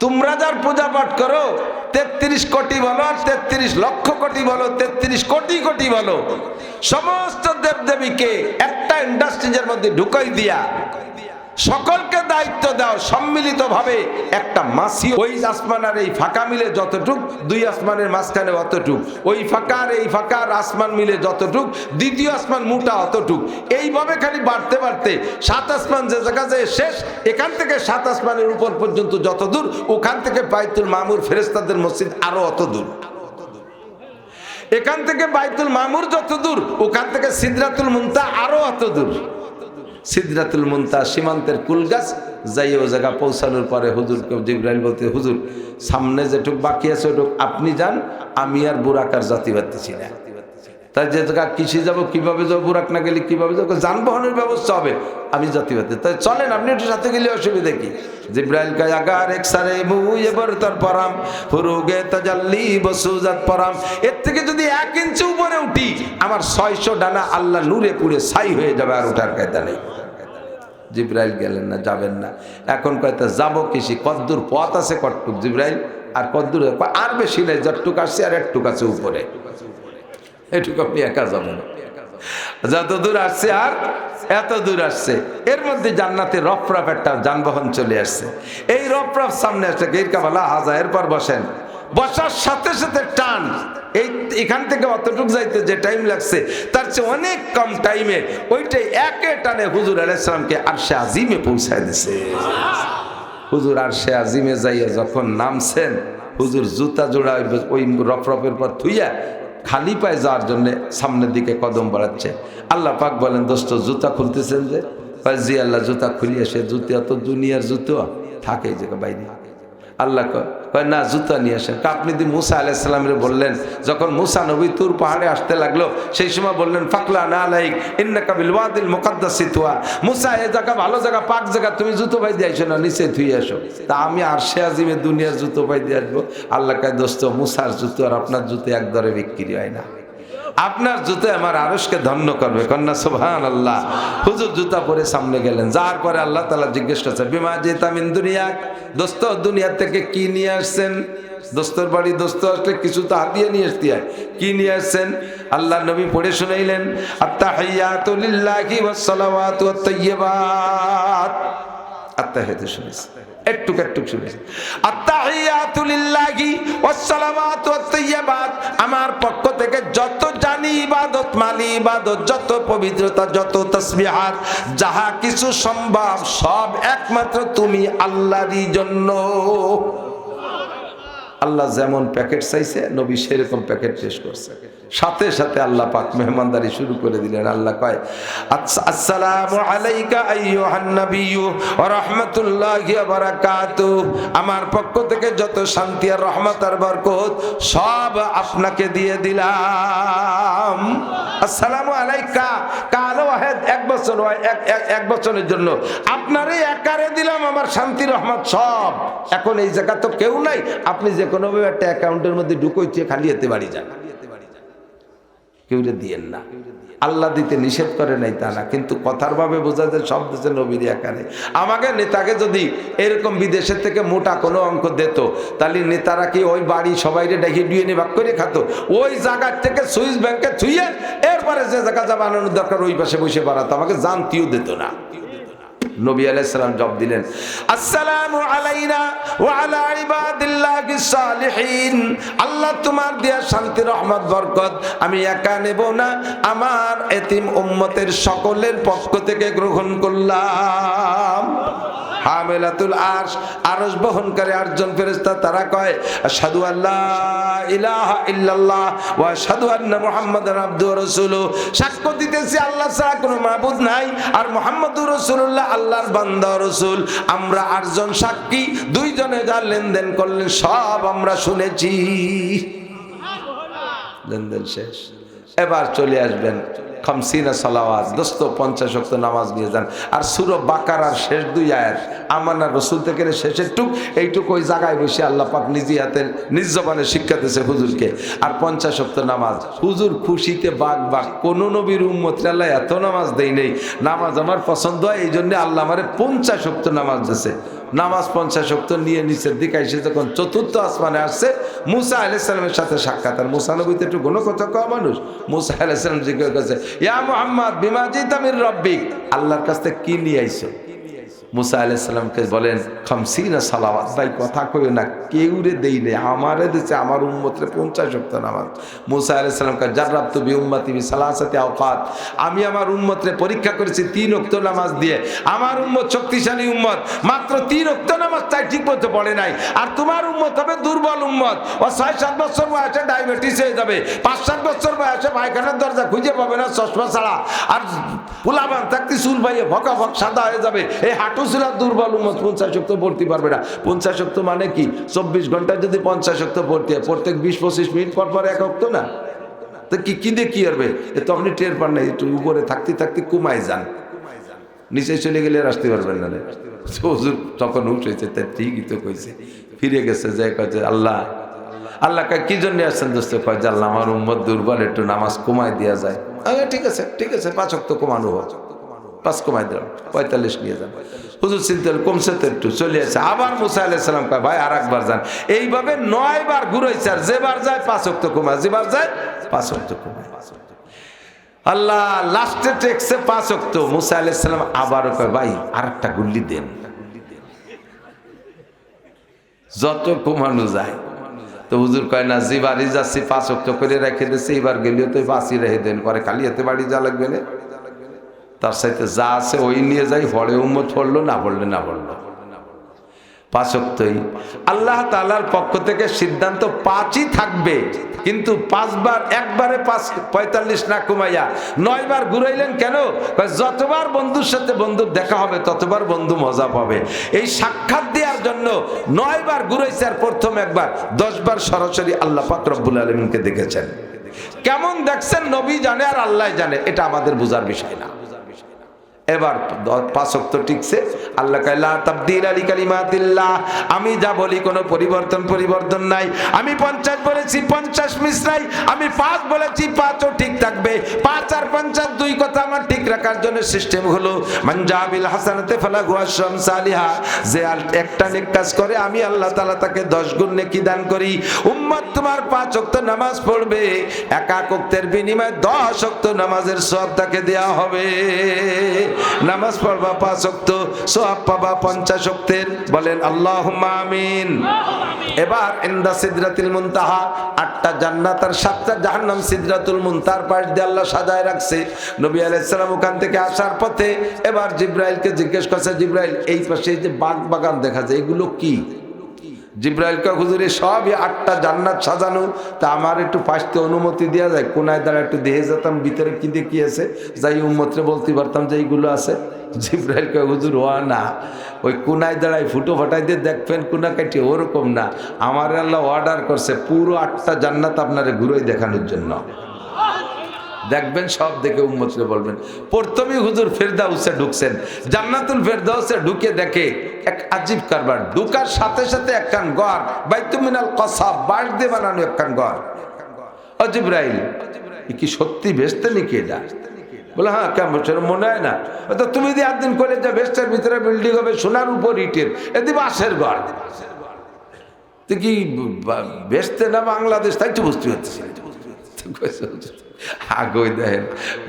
তোমরা যার পূজা পাঠ করো 33 কোটি বলো আর 33 লক্ষ কোটি বলো, 33 কোটি কোটি বলো, সমস্ত দেবদেবীকে একটা ইন্ডাস্ট্রিজের মধ্যে ঢুকাই দিয়া সকলকে দায়িত্ব দাও সম্মিলিতভাবে একটা মাসি, ওই আসমান আর এই ফাঁকা মিলে যতটুক, দুই আসমানের মাঝখানে অতটুক, ওই ফাঁকা আর এই ফাঁকা আর আসমান মিলে যতটুক, দ্বিতীয় আসমান মোটা অতটুক, এইভাবে খালি বাড়তে বাড়তে 7 আসমান যে জায়গা যায় শেষ, এখান থেকে 7 আসমানের উপর পর্যন্ত যত দূর, ওখান থেকে বাইতুল মামুর ফেরেশতাদের মসজিদ আরো অত দূর, এখান থেকে বাইতুল মামুর যত দূর, ওখান থেকে সিদরাতুল মুনতাহা আরো অত দূর। সিদরাতুল মুনতাহা সীমান্তের কুল গাছ, যাই ও জায়গা পৌঁছানোর পরে হুজুরকে জিবরাইল বলতে, হুজুর সামনে যেটুক বাকি আছে ওটুক আপনি যান, আমি আর বুরাকার জাতি পারতেছি না। তাই যে জায়গা কিসে যাবো, কিভাবে যাবো, বুরাক না গেলে কিভাবে যাবো, যানবাহনের ব্যবস্থা হবে, আমি জাতি পারতে, তাই চলেন আপনি একটু সাথে গেলে অসুবিধা কি? জিবরাইল কয়, আগার এক সারে মুয়ে বরতর পরাম ফুরুগে তাজাল্লি বসুজাত পরাম, এর থেকে যদি 1 ইঞ্চি উপরে উঠি আমার 600 ডানা আল্লাহ নূরে পুড়ে ছাই হয়ে যাবে, আর ওঠার কায়দা নেই। জিব্রাইল গেলেন না, যাবেন না। এখন কয়টা যাবো কিসি, কদ্দূর পথ আছে কটটুক জিব্রাইল, আর কদ্দূর আর বেশি নেই, যতটুক আসছে আর একটুক আছে উপরে, এটুকু আপনি একা যাবেন। যত দূর আসছে আর এত দূর আসছে, এর মধ্যে জান্নাতে রফরফ একটা যানবাহন চলে আসছে। এই রফরফ সামনে আসছে, গেরকাবালা হাজা, এরপর বসেন। বসার সাথে সাথে টান, এখান থেকে অতটুক যাইতে যে টাইম লাগছে তার চেয়ে অনেক কম টাইমে ওইটাই একে টানে হুজুর আলাইহিস সালামকে আরশে আজিমে পৌঁছায় দিছে। হুজুর আরশে আজিমে যাইয়া যখন নামছেন, হুজুর জুতা জোড়া ওই রফরফের পর থুইয়া খালি পায়ে যাওয়ার জন্য সামনের দিকে কদম বাড়াচ্ছে। আল্লাহ পাক বলেন, দোস্ত জুতা খুলতেছেন যে? জি আল্লাহ, জুতা খুলিয়ে সে জুতা তো দুনিয়ার জুতো থাকে এই জায়গা বাইরে। আল্লাহ কয় না, জুতা নিয়ে আসেন। আপনি দি মুসা আলাইহিস সালামের বললেন, যখন মুসা নবী তুর পাহাড়ে আসতে লাগলো, সেই সময় বললেন ফাকলা না আলাইক ইন্নাকা বিল ওয়াদিল মুকাদ্দাসি তুয়া, মুসা এই জায়গা ভালো জায়গা, পাক জায়গা, তুমি জুতো পাই দিয়ে আসো না, নিচে ধুয়ে আসো। তা আমি আরশে আজিমে দুনিয়ার জুতো পাই দিয়ে আসবো? আল্লাহ কয়, দোস্ত মুসার জুতো আর আপনার জুতো এক দরে বিক্রি হয় না, আপনার জুতো আমার আরশকে ধন্য করবে। কন্যা সুবহানাল্লাহ। হুজুর জুতা পরে সামনে গেলেন, যার পরে আল্লাহ তাআলা জিজ্ঞেস করছে, বিমা জিতা মিন দুনিয়া, দোস্ত দুনিয়া থেকে কি নিয়ে আসছেন? দোস্তর বাড়ি দোস্ত আসলে কিছু তো হাতিয়ে নিয়ে আসতে হয়, কি নিয়ে আসছেন? আল্লাহ নবী পড়ে শুনাইলেন, আত্তাহিয়াতু লিল্লাহি ওয়াস সালাওয়াতু ওয়াত তাইয়্যিবাত। আত্তাহিয়াতু শুনেছি, একটু শুনেছি। আত্তাহিয়াতু লিল্লাহি ওয়াস সালাওয়াতু ওয়াত তাইয়্যিবাত, আমার পক্ষ থেকে যত জানি ইবাদত, মালি ইবাদত, যত পবিত্রতা, যত তাসবিহাত, যাহা কিছু সম্ভব সব একমাত্র তুমি আল্লাহরই জন্য। আল্লাহ যেমন প্যাকেট চাইছে নবী সেরকম প্যাকেট পেশ করছে। সাথে সাথে আল্লাহ পাক মেহমানদারি শুরু করে দিলেন। আল্লাহ কয়, আসসালামু আলাইকা আইয়ুহান নাবিয়্যু ওয়া রাহমাতুল্লাহি ওয়া বারাকাতুহু, আমার পক্ষ থেকে যত শান্তি আর রহমত আর বরকত সব আপনাকে দিয়ে দিলাম। আসসালামু আলাইকা কাল ওয়াহিদ, এক বছর হয়, এক বছরের জন্য আপনারই একারে দিলাম আমার শান্তি রহমত সব। এখন এই জায়গা তো কেউ নাই, আপনি যে কোনো একটা অ্যাকাউন্টের মধ্যে ঢুকইছে খালি যেতে বাড়ি যান, কেউ দিয়েন না। আল্লাহ দিতে নিষেধ করে নাই তা না, কিন্তু কথার ভাবে বোঝা যায় সব দেশে নবীর আকারে। আমাকে নেতাকে যদি এরকম বিদেশের থেকে মোটা কোনো অঙ্ক দিত, তাহলে নেতারা কি ওই বাড়ি সবাই ডেকে ডুয়ে নিয়ে ভাগ করে খাতো? ওই জায়গার থেকে সুইস ব্যাংকে ছুঁয়ে এরপরে যে জায়গা যা বানানোর দরকার ওই পাশে বসে বাড়াতো, আমাকে জানতিও দিত না। নবী আলাইহিস সালাম জবাব দিলেন, আসসালামু আলাইনা ওয়া আলা ইবাদিল্লাহিস সালিহিন, আল্লাহ তোমার দেয়া শান্তি রহমত বরকত আমি একা নেব না, আমার এতিম উম্মতের সকলের পক্ষ থেকে গ্রহণ করলাম। হামিলাতুল আরশ, আরশ বহনকারী আটজন ফেরেশতা, তারা কয় আশহাদু আল্লা ইলাহা ইল্লাল্লাহ ওয়া আশহাদু আন্না মুহাম্মাদান আবদুহু ওয়া রাসূলুহু, সাক্ষ্য দিতেছি আল্লাহ ছাড়া কোনো মাবুদ নাই আর মুহাম্মদুর রাসূলুল্লাহ আল্লাহর বান্দা রাসূল। আমরা আটজন সাক্ষী, দুইজনে যা লেনদেন করলেন সব আমরা শুনেছি। লেনদেন শেষ, এবার চলে আসবেন খামসিনা সালাওয়াত, দোস্ত 50 ওয়াক্ত নামাজ নিয়ে যান। আর সূরা বাকারার শেষ 2 আয়াত আমানার রাসূল থেকে শেষের টুক, এইটুক ওই জায়গায় বসে আল্লাহ পাক নিজে হাতে নিজ জবানে শিক্ষা দিয়েছে হুজুরকে। আর 50 ওয়াক্ত নামাজ হুজুর খুশিতে বাগ কোন নবীর উম্মতরা আল্লাহ এত নামাজ দেই নেই, নামাজ আমার পছন্দ হয় এই জন্য আল্লাহ আমারে 50 ওয়াক্ত নামাজ দিয়েছে। নামাজ 50 ওয়াক্ত নিয়ে নিচের দিকে এসে যখন চতুর্থ আসমানে আসছে, মুসা আলাইহিস সালামের সাথে সাক্ষাৎ। আর মুসা নবী তো একটু কথা কওয়া মানুষ। মুসা আলাইহিস সালাম জিজ্ঞাসা করছে, ইয়া মুহাম্মদ বিমা জিতা মির রাব্বিক, আল্লাহর কাছ থেকে কি নিয়ে আইছো? মুসা আলাইহিস সালামকে বলেন খামসিনা সালাওয়াত। ভাই কথা কইও না, কেউরে দেই নেই, আমারে দিছে আমার উম্মতরে 50 ওয়াক্ত নামাজ। মুসা আলাইহিস সালাম কা জাররাবতু বি উম্মতি বি সালাসাতি আওকাত, আমি আমার উম্মতরে পরীক্ষা করেছি 3 ওয়াক্ত নামাজ দিয়ে। আমার উম্মত শক্তিশালী উম্মত, মাত্র 3 ওয়াক্ত নামাজ তাই ঠিকমতো পড়ে নাই। আর তোমার উম্মত হবে দুর্বল উম্মত, ও 6-7 বছর বয়সে ডায়াবেটিস হয়ে যাবে, 5-7 বছর বয়সে পায়খানার দরজা খুঁজে পাবে না চশমা ছাড়া, আর পুলাবান থাকতে চুল ভাইয়ে ভকা ভক সাদা হয়ে যাবে। এই হাঁটু ছিলার দুর্বল উম্মত 50 ওয়াক্ত পড়তে পারবে না। 50 ওয়াক্ত মানে কি? 24 ঘন্টায় যদি 50 ওয়াক্ত পড়তে হয়, প্রত্যেক 20-25 মিনিট পর পর 1 ওয়াক্ত না, তো কি দিয়ে কি করবে? তখনই টের পান না, একটু উপরে থাকতে থাকতে কমায় যান, নিচে চলে গেলে আর আসতে পারবেন না। হুজুর তখন উঠেছে, তাই ঠিকই তো কইছে, ফিরে গেছে যে কয়েছে আল্লাহ কি জন্য আসছেন দোস্ত? কয় যে আল্লাহ আমার উম্মত দুর্বল, একটু নামাজ কমায় দেওয়া যায়। ঠিক আছে 5 ওয়াক্ত কমানো হোক। 5 কমাই দিলাম, 45 নিয়ে যান। হুজুর চিন্তা কমছে তো একটু, চলে আসে। আবার মুসা আলাইহিস সালাম কয় ভাই আর একবার যান। এইভাবে 9 বার ঘুরাইছে, আর যেবার যায় 5 ওয়াক্ত কমায়, যেবার যায় 5 ওয়াক্ত কমায়। আল্লাহ লাস্টে টেকছে 5 ওয়াক্ত। মুসা আলাইহিস সালাম আবার কয় ভাই আরেকটা গুল্লি দেন, যত কমানো যায়। তো হুজুর কয় না, যে বাড়ি যাচ্ছি 5 ওয়াক্ত করে রেখে দিচ্ছে, এবার গেলেও তো 5ই রেখে দেন, পরে খালি এতে বাড়ি যা লাগবে না, তার সাথে যা আছে ওই নিয়ে যাই, পড়ে উম্মত পড়লো, না পড়লে না পড়লো। 5 ওয়াক্তই আল্লাহ তাআলার পক্ষ থেকে সিদ্ধান্ত 5ই থাকবে, কিন্তু 5 বার একবারে 45 না কমাইয়া 9 বার ঘুরাইলেন কেন? যতবার বন্ধুর সাথে বন্ধুর দেখা হবে ততবার বন্ধু মজা পাবে। এই সাক্ষাৎ দেওয়ার জন্য 9 বার ঘুরাইছে, আর প্রথম একবার 10 বার সরাসরি আল্লাহ পাক রব্বুল আলামিনকে দেখেছেন। কেমন দেখছেন নবী জানে আর আল্লাহ জানে, এটা আমাদের বোঝার বিষয় না। এবার 5 ওয়াক্ত টিকছে। আল্লাহ কাইলা তাবদীল আলি কালিমাতিল্লাহ, আমি যা বলি কোনো পরিবর্তন নাই। আমি 50 বলেছি 50 মিস নাই, আমি 5 বলেছি 5ও ঠিক থাকবে। 5 আর 50 দুই কথা আমার ঠিক রাখার জন্য সিস্টেম হলো মান জাবিল হাসানাতে ফালাহু আশরাম সালিহা, যে একটা নেক কাজ করে আমি আল্লাহ তাআলা তাকে 10 গুণ নেকি দান করি। উম্মত তোমার 5 ওয়াক্ত নামাজ পড়বে, এক ওয়াক্তের বিনিময়ে 10 ওয়াক্ত নামাজের সওয়াব তাকে দেয়া হবে। নামাজ পড়বা 5 ওয়াক্ত, সওয়াব পাবা 50 ওয়াক্তের। বলেন আল্লাহুম্মা আমিন। এবার ইনদা সিদরাতুল মুনতাহা, 8টা জান্নাত আর 7টা জাহান্নাম সিদরাতুল মুনতাহার পাশ দিয়ে আল্লাহ সাজায় রাখছে। নবী আলাইহিস সালাম ওখান থেকে আসার পথে এবার জিবরাইলকে জিজ্ঞেস করছে, জিবরাইল এই পাশে যে বাগ বাগান দেখা যায় এগুলো কি? জিবরাইল কা হুজুরে সবই 8টা জান্নাত সাজানো, তা আমার একটু পাশতে অনুমতি দেওয়া যায়? কোনায় দ্বারা একটু দেখে যেতাম ভিতরে কি দেখি আছে, যাই উম্মতরে বলতে পারতাম যে এইগুলো আছে। জিবরাইল কা হুজুর ওয়া না, ওই কোনায় দাঁড়ায় ফুটো ফাটাই দিয়ে দেখবেন কোনা কাটি, ওরকম না। আমার আল্লাহ অর্ডার করছে পুরো 8টা জান্নাত আপনারে ঘুরেই দেখানোর জন্য। দেখবেন সব দেখে উম্মতকে বলবেন। প্রথমেই হুজুর ফেরদাউসে ঢুকছেন, জান্নাতুল ফেরদাউসে ঢুকে দেখে এক আজীব কারবার। ঢুকার সাথে সাথে একখান ঘর, বাইতুল মিনাল কসাব, বাঁশ দিয়ে বানানো একখান ঘর। ও জিবরাইল, কি সত্যি বেচতে নাকি এটা? বলে হ্যাঁ, কেমন মনে হয় না? তো তুমি যদি একদিন করে যা বেস্টের ভিতরে বিল্ডিং হবে সোনার উপর ইটের, এদি বাঁশের ঘর, তো কি বেচতে না বাংলাদেশ? তাই তো বুঝতে পারছি। আগে দেখেন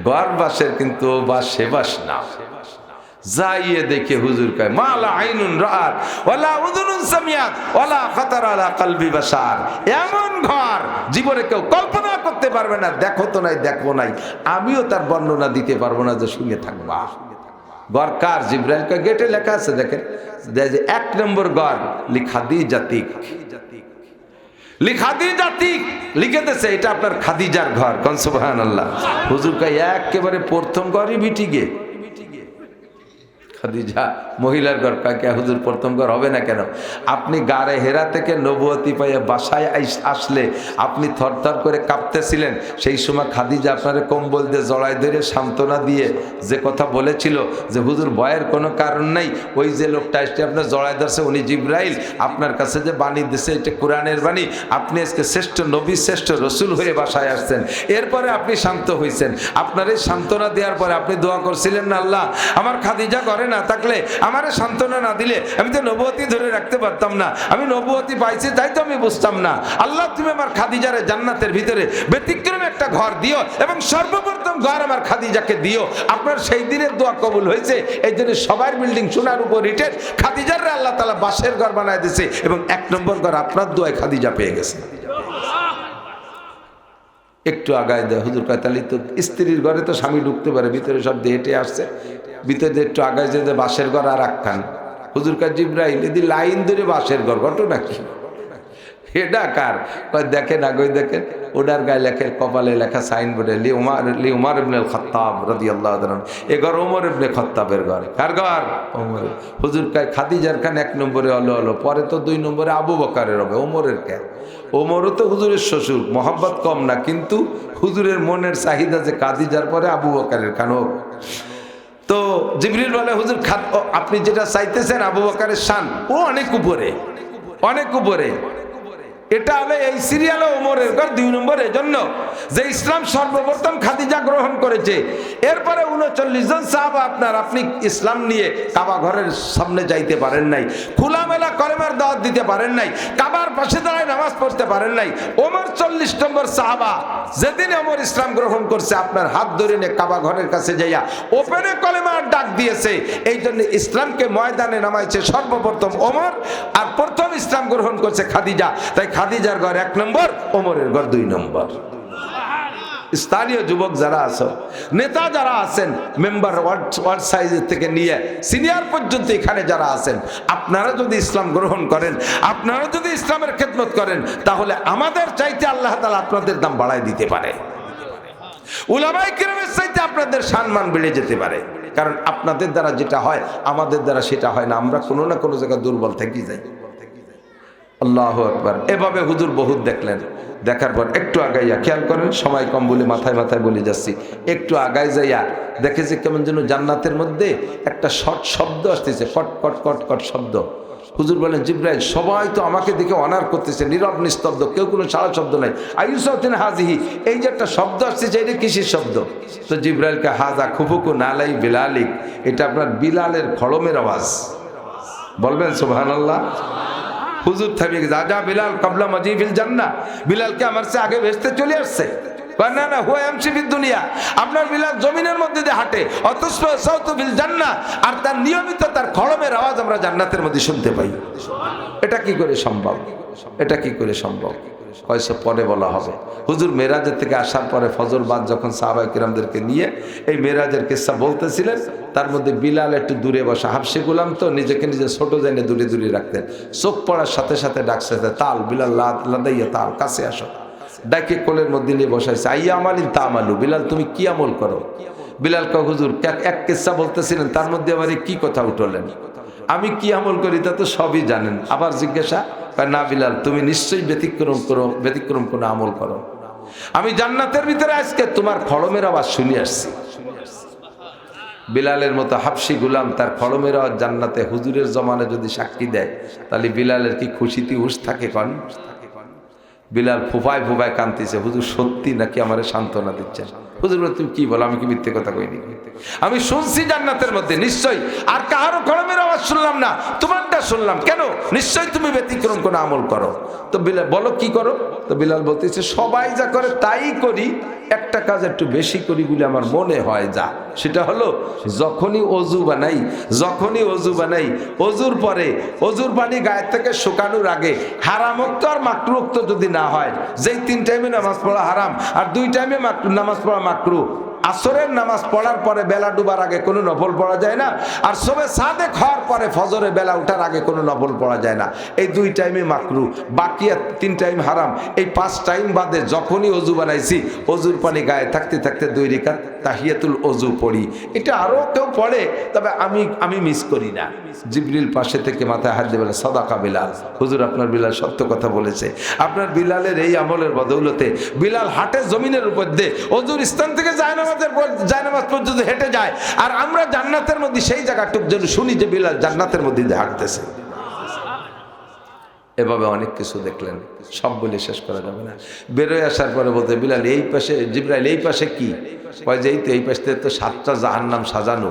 ঘর বাসের, কিন্তু বাস সে বাস না। যাইয়ে দেখে হুজুর কয় মালা আইনুন রাআত ওয়ালা উযুনুন সামিআত ওয়ালা খাতার আলা কলবি বাশার, এমন ঘর জীবনে কেউ কল্পনা করতে পারবে না। দেখো তো নাই, দেখবো নাই, আমিও তার বর্ণনা দিতে পারবো না যে শুনে থাকবা। ঘর কার? জিবরাইল কয় গেটে লেখা আছে, দেখেন 1 নম্বর ঘর লিখাদিজাতিক, লিখাদিজাতিক লিখে দিয়েছে, এটা আপনার খাদিজার ঘর। কোন সুবহানাল্লাহ। হুজুর কয় একেবারে প্রথম ঘরই বিটিগে খাদিজা, মহিলার ঘর। কাকে হুজুর প্রথম ঘর হবে না কেন? আপনি গারে হেরা থেকে নবুয়তি পাইয়া বাসায় আসলে আপনি থরথর করে কাঁপতেছিলেন, সেই সময় খাদিজা আপনারে কম্বল দিয়ে জড়াই ধরে সান্ত্বনা দিয়ে যে কথা বলেছিল যে হুজুর ভয়ের কোনো কারণ নাই, ওই যে লোকটা এসে আপনার জড়াই ধরছে উনি জিবরাইল, আপনার কাছে যে বাণী দিছে এটা কোরআনের বাণী, আপনি আজকে শ্রেষ্ঠ নবী শ্রেষ্ঠ রসুল হয়ে বাসায় আসছেন। এরপরে আপনি শান্ত হয়েছেন। আপনার এই সান্ত্বনা দেওয়ার পরে আপনি দোয়া করছিলেন না, আল্লাহ আমার খাদিজা ঘরে না থাকলে, আমারে সান্ত্বনা না দিলে আমি তো নবুয়তি ধরে রাখতে পারতাম না। আমি নবুয়তি পাইছি তাই তো আমি বুঝতাম না। আল্লাহ তুমি আমার খাদিজারে জান্নাতের ভিতরে ব্যতিক্রম একটা ঘর দিও, এবং সর্বপ্রথম ঘর আমার খাদিজাকে দিও। আপনার সেই দিনের দোয়া কবুল হয়েছে, এই জন্য সবার বিল্ডিং সোনার উপর ইটের, খাদিজারে আল্লাহ তাআলা বাঁশের ঘর বানায় দিয়েছে, এবং 1 নম্বর ঘর আপনার দোয়ায় খাদিজা পেয়ে গেছে। একটু আগায় দেয় হুজুর কয় তাহলে তো স্ত্রীর ঘরে তো স্বামী ঢুকতে পারে, ভিতরে সব দিয়ে হেঁটে আসছে, ভিতরে একটু আগায় যে বাঁশের ঘর আর একখান। হুজুর কয় জিবরাইল এদি লাইন ধরে বাঁশের ঘর, ঘটনা কি? এটা কার? কয় দেখেন আগে দেখেন, ওনার গায়ে লেখে, কপালে লেখা সাইনবোর্ডে লি উমর ইবনে খাত্তাব রাদিয়াল্লাহু তাআলা। এ ঘর ওমর ইবনে খাত্তাবের ঘর। কার ঘর? ওমর। হুজুর কয় খাদিজার খান 1 নম্বরে হলো, পরে তো 2 নম্বরে আবু বকরের হবে, ওমরের কে? ওমরও তো হুজুরের শ্বশুর, মহব্বত কম না, কিন্তু হুজুরের মনের চাহিদা যে খাদিজার পরে আবু বকরের খান হোক। তো জিবরিল বলে হুজুর আপনি যেটা চাইতেছেন আবু বকরের শান ও অনেক উপরে, অনেক উপরে। এটা হলো এই সিরিয়ালে ওমরের ঘর 2 নম্বর, এজন্য যে ইসলাম সর্বপ্রথম খাদিজা গ্রহণ করেছে। এরপরে 39 জন সাহাবা আপনি ইসলাম নিয়ে কাবা ঘরের সামনে যাইতে পারেন নাই, খোলামেলা কলেমার দাওয়াত দিতে পারেন নাই, কাবার পাশে দাঁড়ায় নামাজ পড়তে পারেন নাই। ওমর 40 নম্বর সাহাবা, যেদিন ওমর ইসলাম গ্রহণ করছে আপনার হাত ধরে নিয়ে কাবা ঘরের কাছে যাইয়া ওপেনে কলেমার ডাক দিয়েছে। এই জন্য ইসলামকে ময়দানে নামাইছে সর্বপ্রথম ওমর, আর প্রথম ইসলাম গ্রহণ করছে খাদিজা। তাই খাদিজার ঘর 1 নম্বর, ওমরের ঘর 2 নম্বর। স্থানীয় যুবক যারা আছেন, নেতা যারা আছেন, মেম্বার ওয়ার্ড সাইজের থেকে নিয়ে সিনিয়র পর্যন্ত এখানে যারা আছেন, আপনারা যদি ইসলাম গ্রহণ করেন, আপনারা যদি ইসলামের খেদমত করেন, তাহলে আমাদের চাইতে আল্লাহ তাআলা আপনাদের দাম বাড়ায় দিতে পারে, উলামায়ে কিরামের চাইতে আপনাদের সম্মান বেড়ে যেতে পারে। কারণ আপনাদের দ্বারা যেটা হয় আমাদের দ্বারা সেটা হয় না, আমরা কোনো না কোনো জায়গায় দুর্বল থেকে যাই। আল্লাহু আকবার। এভাবে হুজুর বহুত দেখলেন, দেখার পর একটু আগাইয়া, খেয়াল করেন সময় কম বলে মাথায় মাথায় বলে যাচ্ছি, একটু আগাই যাইয়া দেখে যে কেমন যেন জান্নাতের মধ্যে একটা শব্দ আসতেছে, কট কট কট কট শব্দ। হুজুর বলেন, জিব্রাইল, সবাই তো আমাকে দেখে অনার করতেছে, নীরব নিস্তব্ধ, কেউ কোনো সারা শব্দ নাই। আইয়ুসাতিন হাজিহি, এই যে একটা শব্দ আসতেছে, এটা কিসের শব্দ? তো জিব্রাইলকে, হাজা খুফুকু নালাই বিলালিক, এটা আপনার বিলালের খড়মের আওয়াজ। বলবেন সুবহানাল্লাহ। হুজুর থামিয়ে গেছে, আজা বিলাল কাবলা মাজিফিল জান্নাহ, বিলালকে আমার চেয়ে আগে ভেস্তে চলে আসছে। না না, হুয়া ইয়ামশি ফিদ দুনিয়া, আপনার বিলাল জমিনের মধ্যে দিয়ে হাঁটে, অথচ সাউতু ফিল জান্নাহ, আর তার নিয়মিত তার খড়মের আওয়াজ আমরা জান্নাতের মধ্যে শুনতে পাই। এটা কি করে সম্ভব? এটা কি করে সম্ভব? হয়তো পরে বলা হবে। হুজুর মেরাজের থেকে আসার পরে ফজর বাদ যখন সাহাবায়ে কিরামদেরকে নিয়ে এই মেরাজের কিস্সা বলতেছিলেন, তার মধ্যে বিলাল একটু দূরে বসা, হাবশি গোলাম তো নিজেকে নিজে ছোট জানে দূরে দূরে রাখতেন। চোখ পড়ার সাথে সাথে ডাকছে, তাল বিলাল লাদাইয়া তাল, কাছে আসো। ডাকে কোলের মধ্যে নিয়ে বসাইছে, আইয়া আমালিন তা আমালু, বিলাল তুমি কি আমল করো? বিলাল কা হুজুর এক কিস্সা বলতেছিলেন, তার মধ্যে আবার কি কথা উঠলেন? আমি কি আমল করি তা তো সবই জানেন, আবার জিজ্ঞাসা। না বিলাল, তুমি নিশ্চয়ই ব্যতিক্রম কোনো আমল করো। আমি জান্নাতের ভিতরে আজকে তোমার খড়মের আওয়াজ শুনে আসছি। বিলালের মতো হাবশি গোলাম তার খড়মের আওয়াজ জান্নাতে হুজুরের জমানে যদি সাক্ষী দেয়, তাহলে বিলালের কি খুশিতে হুশ থাকে? কন বিলাল ফুফায় ফুফায় কাঁদতেছে, হুজুর সত্যি নাকি আমারে সান্ত্বনা দিচ্ছেন? হুজুর বলে, তুমি কি বলো, আমি কি মিথ্যে কথা কইনি? আমি শুনছি জান্নাতের মধ্যে নিশ্চয়ই, আর কাহারও খড়মের আওয়াজ শুনলাম না, তোমারটা শুনলাম। কেন? নিশ্চয়ই তুমি ব্যতিক্রম কোনো আমল করো। তো বিলাল বলো কি করো? তো বিলাল বলতেছে, সবাই যা করে তাই করি, একটা কাজ একটু বেশি করি বলে আমার মনে হয় যা, সেটা হলো যখনই অজু বানাই অজুর পরে অজুর পানি গায়ের থেকে শুকানোর আগে হারামুক্ত আর মাকরুক্ত যদি না হয়, যেই 3 টাইমে নামাজ পড়া হারাম আর 2 টাইমে নামাজ পড়া মাকরু। আসরের নামাজ পড়ার পরে বেলা ডুবার আগে কোনো নফল পড়া যায় না, আর সবে সাদেক হওয়ার পরে ফজরে বেলা ওঠার আগে কোনো নফল পড়া যায় না। এই 2 টাইমে মাকরু, বাকি 3 টাইম হারাম। এই 5 টাইম বাদে যখনই অজু বানাইছি, অজুর পানি গায়ে থাকতে থাকতে 2 রাকাত তাহিয়াতুল অজু পড়ি। এটা আরও কেউ পড়ে, তবে আমি মিস করি না। জিবরিল পাশে থেকে মাথায় হাত দিয়ে বলে, সাদাকা বিলাল, হুজুর আপনার বিলাল সত্য কথা বলেছে। আপনার বিলালের এই আমলের বদৌলতে বিলাল হাটে জমিনের উপর দিয়ে অজুর স্থান থেকে জায়নামাজ পর্যন্ত হেঁটে যায়, আর আমরা জান্নাতের মধ্যে সেই জায়গাটুক যেন শুনি যে বিলাল জান্নাতের মধ্যে দিয়ে হাঁটতেছে। এভাবে অনেক কিছু দেখলেন, সব বলে শেষ করা যাবে না। বেরোয় আসার পরে বলতে, বিলাল এই পাশে, জিবরাইল এই পাশে কি? কয় যে এই তো, এই পাশ থেকে তো 7টা জাহান্নাম সাজানো,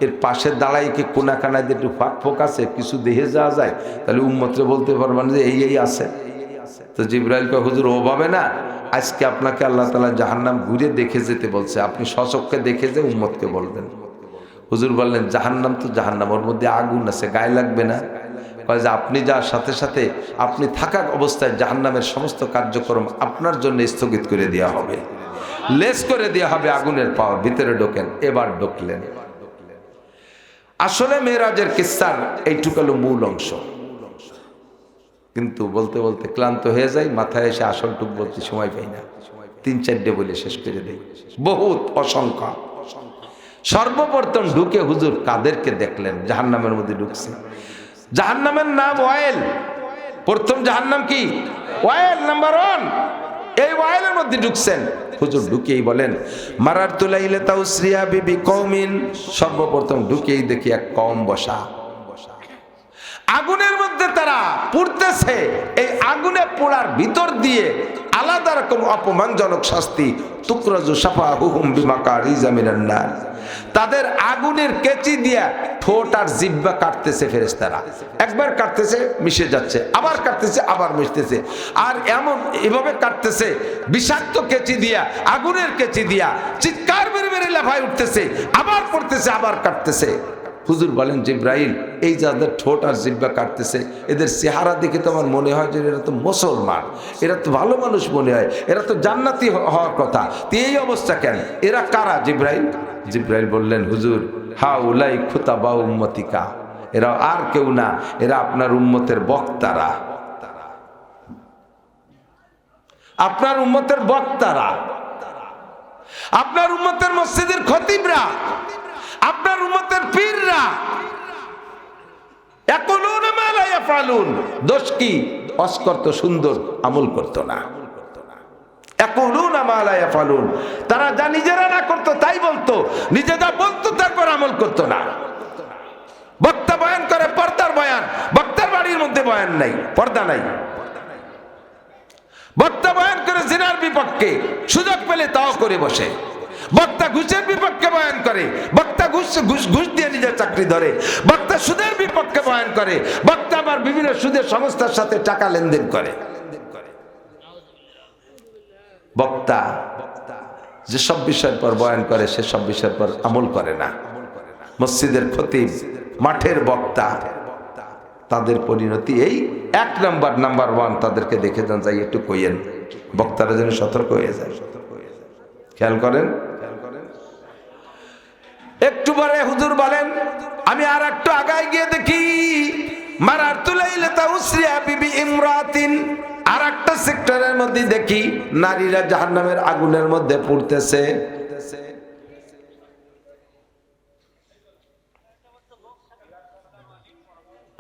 এর পাশে দাঁড়াই কি কোনা কানায় দিয়ে একটু ফাঁক আছে, কিছু দেখে যাওয়া যায়, তাহলে উম্মতরে বলতে পারবেন যে এই আছে। তো জিবরাইল কয়, হুজুর ওভাবে না, আজকে আপনাকে আল্লাহ তাআলা জাহান্নাম ঘুরে দেখে যেতে বলছে, আপনি স্বচক্ষে দেখে যে উম্মতকে বলবেন। হুজুর বললেন, জাহান্নাম তো জাহান্নাম, ওর মধ্যে আগুন আছে, গায়ে লাগবে না? কয় যে আপনি যার সাথে সাথে আপনি থাকা অবস্থায় জাহান্নামের সমস্ত কার্যক্রম আপনার জন্য স্থগিত করে দেওয়া হবে, লেস করে দেওয়া হবে আগুনের পাওয়া। ভিতরে ঢোকেন। এবার ঢুকলেন। আসলে মেরাজের কিস্সার এইটুকু হলো মূল অংশ, কিন্তু বলতে বলতে ক্লান্ত হয়ে যায়, মাথায় এসে আসলটুক বলতে সময় পাই না, 3-4টে বলে শেষ করে দেয়, বহুত অসংখ্য। সর্বপ্রথম ঢুকে হুজুর কাদেরকে দেখলেন? জাহান্নামের মধ্যে ঢুকছে। জাহান্নামের নাম ওয়াইল। প্রথম জাহান্নাম কি? ওয়াইল, নাম্বার 1। এই ওয়াইলের মধ্যে ঢুকছেন হুজুর। ঢুকেই বলেন, মারারতু লাইলাতা উসরিয়া বিবি কওমিন, সর্বপ্রথম ঢুকেই দেখি এক কওম বসা। আগুনের মধ্যে তারা পুড়তেছে, এই আগুনে পোড়ার ভিতর দিয়ে আলাদা রকম অপমানজনক শাস্তি, তুকরাজু সাফাহুহুম বিমাকারিজা মিনান নার, তাদের আগুনের কেচি দিয়া ঠোঁট আর জিহ্বা কাটতেছে ফেরেশতারা, একবার কাটতেছে মিশে যাচ্ছে, আবার কাটতেছে আবার মিশতেছে, আর এভাবে কাটতেছে বিষাক্ত কেচি দিয়া, আগুনের কেচি দিয়া, চিৎকার বেড়ে বেড়ে লাফায় উঠতেছে, আবার পড়তেছে আবার কাটতেছে। হুজুর বলেন জিব্রাইল, এই যাদের ঠোঁট আর জিহ্বা কাটতেছে এদের চেহারা দেখে তো আমার মনে হয় যে এরা তো মুসলমান, এরা তো ভালো মানুষ মনে হয়, এরা তো জান্নাতি হওয়ার কথা, তো এই অবস্থা কেন, এরা কারা জিব্রাইল? জিব্রাইল বললেন হুজুর, হাউলাই খুতাবা উম্মতিকা, এরা আর কেউ না, এরা আপনার উম্মতের বক্তারা, আপনার উম্মতের বক্তারা, আপনার উম্মতের মসজিদের খতিবরা, আপনার উম্মতের পীররা। ইয়াকুলুনা মা লা ইয়াফআলুন, দোষ কি? ওয়াজ করত সুন্দর, আমল করত না। ইয়াকুলুনা মা লা ইয়াফআলুন, তারা যা নিজেরা না করতো তাই বলতো, নিজেরা বলতো তারপর আমল করতো না। বক্তা বয়ান করে পর্দার বয়ান, বক্তার বাড়ির মধ্যে বয়ান নাই, পর্দা নাই। বক্তা বয়ান করে জিনার বিপক্ষে, সুযোগ পেলে তাও করে বসে। বক্তা ঘুষের বিপক্ষে বয়ান করে, বক্তা ঘুষ দিয়ে নিজের চাকরি ধরে। বক্তা সুদের বিপক্ষে বয়ান করে, বক্তা আবার বিভিন্ন সুদের সংস্থার সাথে টাকা লেনদেন করে। বক্তা যেসব বিষয়ের পর বয়ান করে সেসব বিষয়ের পর আমল করে না। মসজিদের খতিব, মাঠের বক্তা, তাদের পরিণতি এই। এক নাম্বার ওয়ান, তাদেরকে দেখে যান, যাই একটু কইয়েন, বক্তারা যেন সতর্ক হয়ে যায়। খেয়াল করেন। একটু পরে হুজুর বলেন, আমি আর একটু আগায় গিয়ে দেখি মারারতু লাইলাতা উসরিয়া বিবি ইমরাতিন, আর একটা সেক্টরের মধ্যে দেখি নারীরা জাহান্নামের আগুনের মধ্যে পুড়তেছে।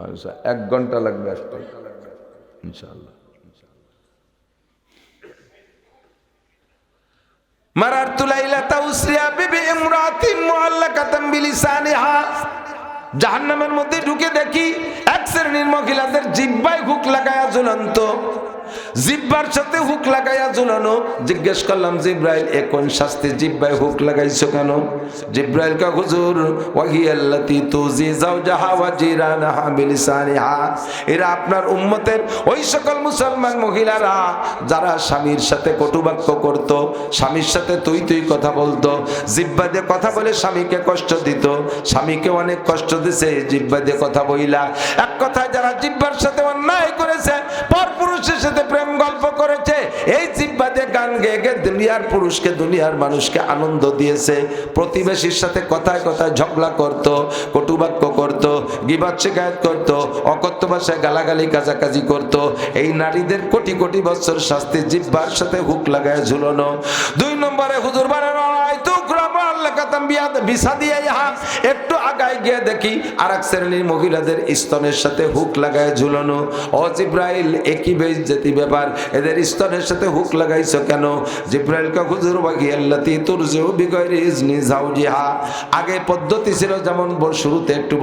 আচ্ছা, 1 ঘন্টা লাগবে আসতে ইনশাআল্লাহ। মারারতু লাইলাতা উসরিয়া বিবি ইমরাতিন মুআল্লাকাতান বিলিসানিহা, জাহান্নামের মধ্যে ঢুকে দেখি এক শ্রেণীর মহিলাদের জিহ্বায় হুক লাগায়া ঝুলন্ত, জিহ্বার সাথে হুক লাগাইয়া ঝুলানো। জিজ্ঞেস করলাম জিব্রাইল, এ কোন শাস্তি, জিহ্বায় হুক লাগাইছো কেন? জিব্রাইল কা হুজুর ওয়াহিয়াল্লাতী তুজি যাওজাহা ওয়া জিরানাহা বিলিসানিহা, এরা আপনার উম্মতের ওই সকল মুসলমান মহিলারা যারা স্বামীর সাথে কটুবাক্য করত, স্বামীর সাথে তুই তুই কথা বলতো, জিহ্বা দিয়ে কথা বলে স্বামীকে কষ্ট দিত, স্বামীকে অনেক কষ্ট দিছে জিহ্বা দিয়ে কথা বইলা। এক কথায় যারা জিহ্বার সাথে অন্যায় করেছে, পরপুরুষের সাথে প্রেম গল্প করেছে, এই জিহ্বা দিয়ে গান গেয়ে গেয়ে দুনিয়ার পুরুষকে, দুনিয়ার মানুষকে আনন্দ দিয়েছে, প্রতিবেশীর সাথে কথায় কথায় ঝগড়া করত, কটুবাক্য করত, গীবত শিকায়ত করত, অকথ্য ভাষায় গালাগালি কাজাকাজি করত, এই নারীদের কোটি কোটি বছর শাস্তি জিহ্বার সাথে হুক লাগায় ঝুলানো। 2 নম্বরে হুজুর বলেন, একটু আগায় গিয়ে দেখি আর এক শ্রেণীর মহিলাদের স্তনের সাথে হুক লাগায় ঝুলানো। ও জিব্রাইল, একই বেইজ্জতি ব্যাপার, এদের স্তনের সাথে হুক লাগাইছো কেন? জিব্রাইল কা হুজুর ওয়াহিয়াল্লাতী তুরজিউ বিগাইরি ইজনি যাওজিহা, আগে পদ্ধতি ছিল যেমন শুরুতে একটু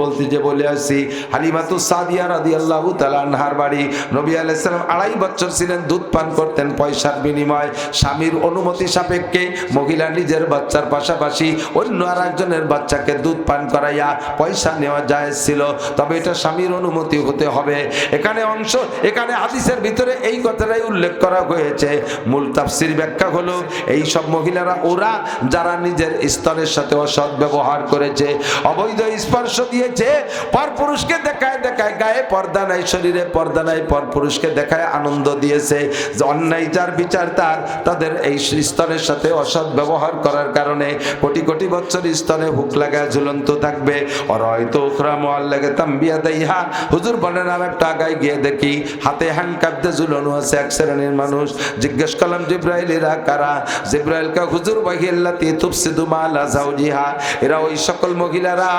বলে আসি, হালিমাতুস সাদিয়া রাদিয়াল্লাহু তাআলা আনহার বাড়ি, নবী আলাইহিস সালাম 2.5 বছর ছিলেন, দুধ পান করতেন পয়সার বিনিময়, স্বামীর অনুমতি সাপেক্ষে। মহিলা নিজের বাচ্চার পাশাপাশি অন্য আর একজনের বাচ্চাকে দুধ পান করাইয়া পয়সা নেওয়া জায়েজ ছিল, তবে এটা স্বামীর অনুমতি হতে হবে। এখানে হাদিসের ভিতরে এই কথাটাই উল্লেখ করা হয়েছে। মূল তাফসীর ব্যাখ্যা হলো, এই সব মহিলারা ওরা যারা নিজের স্তনের সাথে অসৎ ব্যবহার করেছে, অবৈধ স্পর্শ দিয়েছে, পরপুরুষকে দেখায় দেখায়, গায়ে পর্দা নাই, শরীরে পর্দা নাই, পরপুরুষকে দেখায় আনন্দ দিয়েছে, যে অন্যায় যার বিচার তার, তাদের এই স্তনের সাথে অসৎ ব্যবহার করার কারণে কোটি কোটি বছর স্তনে হুক লাগায় ঝুলন্ত থাকবে। অরয়তো উখরা মুআল্লাকাতাম বিয়াদাইহা, হুজুর বলেন আর একটা আগায় গিয়ে দেখি হাতে হ্যান্ডকাপ দিয়ে ঝুলানো আছে এক শ্রেণীর মানুষ। জিজ্ঞেস করলাম জিব্রাইল, এরা কারা? জিব্রাইল কা হুজুর ওয়াহিয়াল্লাতী তুফসিদু মালা যাওজিহা, এরা ওই সকল মহিলারা,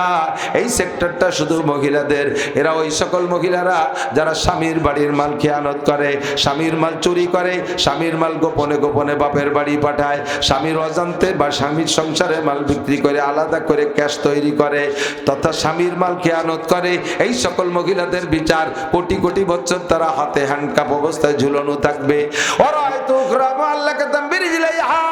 এই সেক্টরটা শুধু মহিলাদের, এরা ওই সকল মহিলারা যারা স্বামীর বাড়ির মাল খেয়ানত করে, স্বামীর মাল চুরি করে, স্বামীর মাল গোপনে গোপনে বাপের বাড়ি পাঠায়, স্বামীর অজান্তে বা স্বামীর সংসারে মাল বিক্রি করে আলাদা করে ক্যাশ তৈরি করে তথা স্বামীর মাল খেয়ানত করে, এই সকল মহিলাদের বিচার কোটি কোটি বছর তারা হাতে হ্যান্ডকাপ অবস্থায় ঝুলানো থাকবে। ওরা হয়তো আল্লাহকে তাম্বিরি জিলাইহা,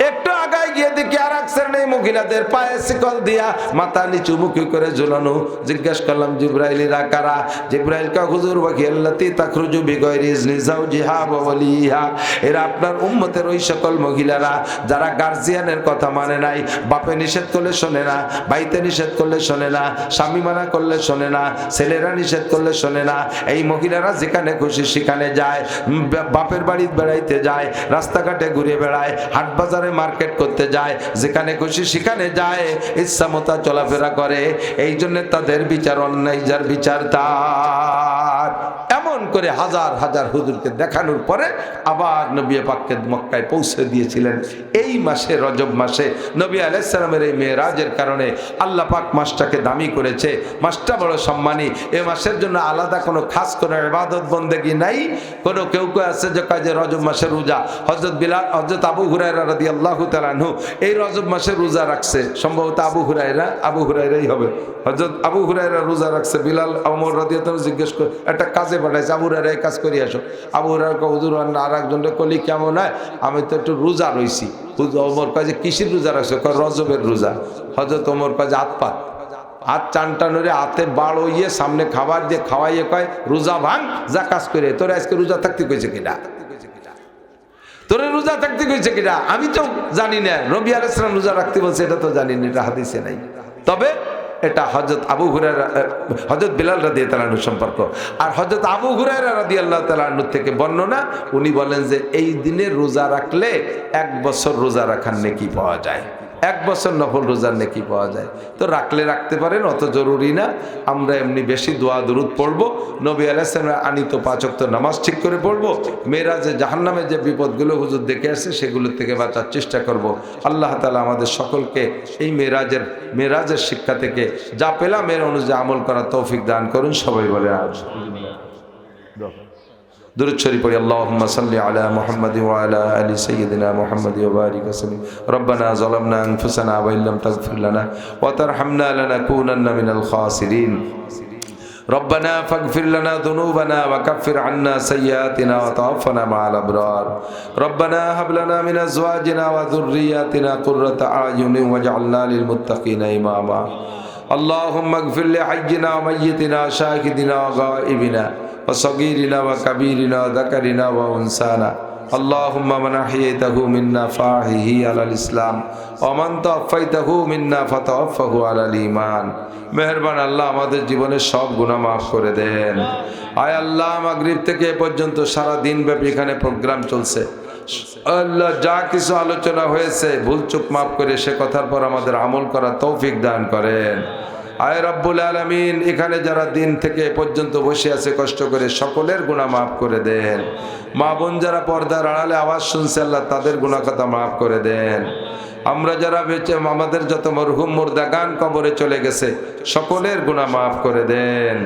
একটু আগায় গিয়ে দেখি আর এক শ্রেণীর মহিলাদের পায়ে শিকল দিয়া মাথা নিচু মুখী করে ঝুলানো। জিজ্ঞেস করলাম জিব্রাইলিরা কারা? জিব্রাইল কা হুজুর ওয়াকি আল্লাতি তাখরুজু বিগাইরি ইজনি যাওজিহা ওয়া ওয়ালিহা, এরা আপনার উম্মতের ওই সকল মহিলারা যারা গার্জিয়ানের কথা মানে নাই, বাপে নিষেধ করলে শোনে না, ভাইতে নিষেধ করলে শোনে না, স্বামী মানা করলে শোনে না, ছেলেরা নিষেধ করলে শোনে না। এই মহিলারা যেখানে খুশি সেখানে যায়, বাপের বাড়ি বেড়াইতে যায়, রাস্তাঘাটে ঘুরে বেড়ায়, হাট বাজারে মার্কেট করতে যায়, যেখানে খুশি সেখানে যায়, ইচ্ছা মতো চলাফেরা করে। এই জন্য তাদের বিচার অন্যায়, যার বিচার তার। এমন করে হাজার হাজার হুজুরকে দেখানোর পরে আবার নবী পাককে মক্কায় পৌঁছে দিয়েছিলেন। এই মাসে, রজব মাসে নবী আলাইহিস সালামের এই মেরাজের কারণে আল্লাহ পাক মাসটাকে দামি করেছে। মাসটা বড় সম্মানী। এই মাসের জন্য আলাদা কোনো খাস কোনো ইবাদত বন্দেগী নাই। কোনো কেউ কেউ আছে যে কাজে রজব মাসের রোজা, হযরত আবু হুরায়রা রাদিয়াল্লাহু তাআলা আনহু এই রজব মাসে রোজা রাখছে। সম্ভবত আবু হুরায়রাই হবে। হযরত আবু হুরায়রা রোজা রাখছে। বিলাল ওমর রাদিয়াল্লাহু তাআলা জিজ্ঞেস করে একটা কাজে পাঠাইছে, আবু হুরায়রা এই কাজ করে আসো। আবু হুরায়রা কয় হুজুর আর একজনকে কলি কেমন হয়, আমি তো একটু রোজা রইছি। ওমর কয় যে কিসের রোজা রাখছো? কয় রজবের রোজা। হযরত ওমর কয় যে হাত টানটানোরে হাতে বাড় হইয়ে সামনে খাবার দিয়ে খাওয়াইয়ে কয় রোজা ভাঙ, যা কাজ করে। তোরা আজকে রোজা থাকতে কইছে কিনা? তোরে রোজা থাকতে কইছে কিনা? আমি তো জানি না। নবী আলাইহিস সালাম রোজা রাখতে বলছে এটা তো জানি না, এটা হাদিসে নাই। তবে এটা হযরত আবু হুরায়রা, হযরত বিলাল রাদিয়াল্লাহু আনহু সম্পর্ক। আর হযরত আবু হুরায়রা রাদিয়াল্লাহু তাআলা আনহু থেকে বর্ণনা, উনি বলেন যে এই দিনে রোজা রাখলে 1 বছর রোজা রাখার নেকি পাওয়া যায়, 1 বছর নফল রোজার নেকি পাওয়া যায়। তো রাখলে রাখতে পারেন, অত জরুরি না। আমরা এমনি বেশি দোয়া দুরুদ পড়বো, নবী আলাইহিস সালামের আনিত 5 ওয়াক্ত নামাজ ঠিক করে পড়বো, মেরাজে জাহান্নামে যে বিপদগুলো হুজুর দেখে আসছে সেগুলো থেকে বাঁচার চেষ্টা করব। আল্লাহ তাআলা আমাদের সকলকে এই মেরাজের শিক্ষা থেকে যা পেলাম এর অনুযায়ী আমল করার তৌফিক দান করুন। সবাই বলে আজ दुरूद शरीफ पढ़ी। अल्लाहुम्मा सल्लि अला मुहम्मद व अला आलि सय्यिदिना मुहम्मद व बारिक वसल्लम। रब्बना ज़लमना अनफुसना व इल्लम तगफिर लना व तरहमना लनकूनन्ना मिनल खासिरीन। रब्बना फगफिर लना दुनूबना व कफ्फिर अन्ना सय्यिआतिना व तवफ्फना मअल अबरार। रब्बना हब लना मिन अज़वाजिना व ذुर्रिय्यातिना क़ुर्रता अयुनिन वजअलना लिल मुत्तक़ीना इमामा। अल्लाहुम्मा इग़फिर लि हय्यिना व मय्यितिना शाहिदिना व गाइबिना वसगीरिना व कबीरिना ज़करिना व उन्साना। अल्लाहुम्मा मन अहयैतहु मिन्ना फ़ाहिही अलल इस्लाम व मन तवफ़्फ़ैतहु मिन्ना फ़तवफ़्फ़हु अलल ईमान। मेहरबान अल्लाह আমাদের জীবনের সব গুনাহ মাফ করে দেন। আয় আল্লাহ, মাগরিব থেকে এ পর্যন্ত সারা দিন ব্যাপী এখানে প্রোগ্রাম চলছে। আল্লাহ যা কিছু আলোচনা হয়েছে ভুল চুক মাফ করে সে কথার পর আমাদের আমল করার তৌফিক দান করেন। আয় রব্বুল আলামিন, এখানে যারা দিন থেকে পর্যন্ত বসে আছে কষ্ট করে সকলের গুনাহ মাফ করে দেন। মা বোন যারা পর্দার আড়ালে আওয়াজ শুনছে আল্লাহ তাদের গুনাহ কথা মাফ করে দেন। আমরা যারা বেঁচে আমাদের যত মরহুম মুর্দাগান কবরে চলে গেছে সকলের গুনাহ মাফ করে দেন।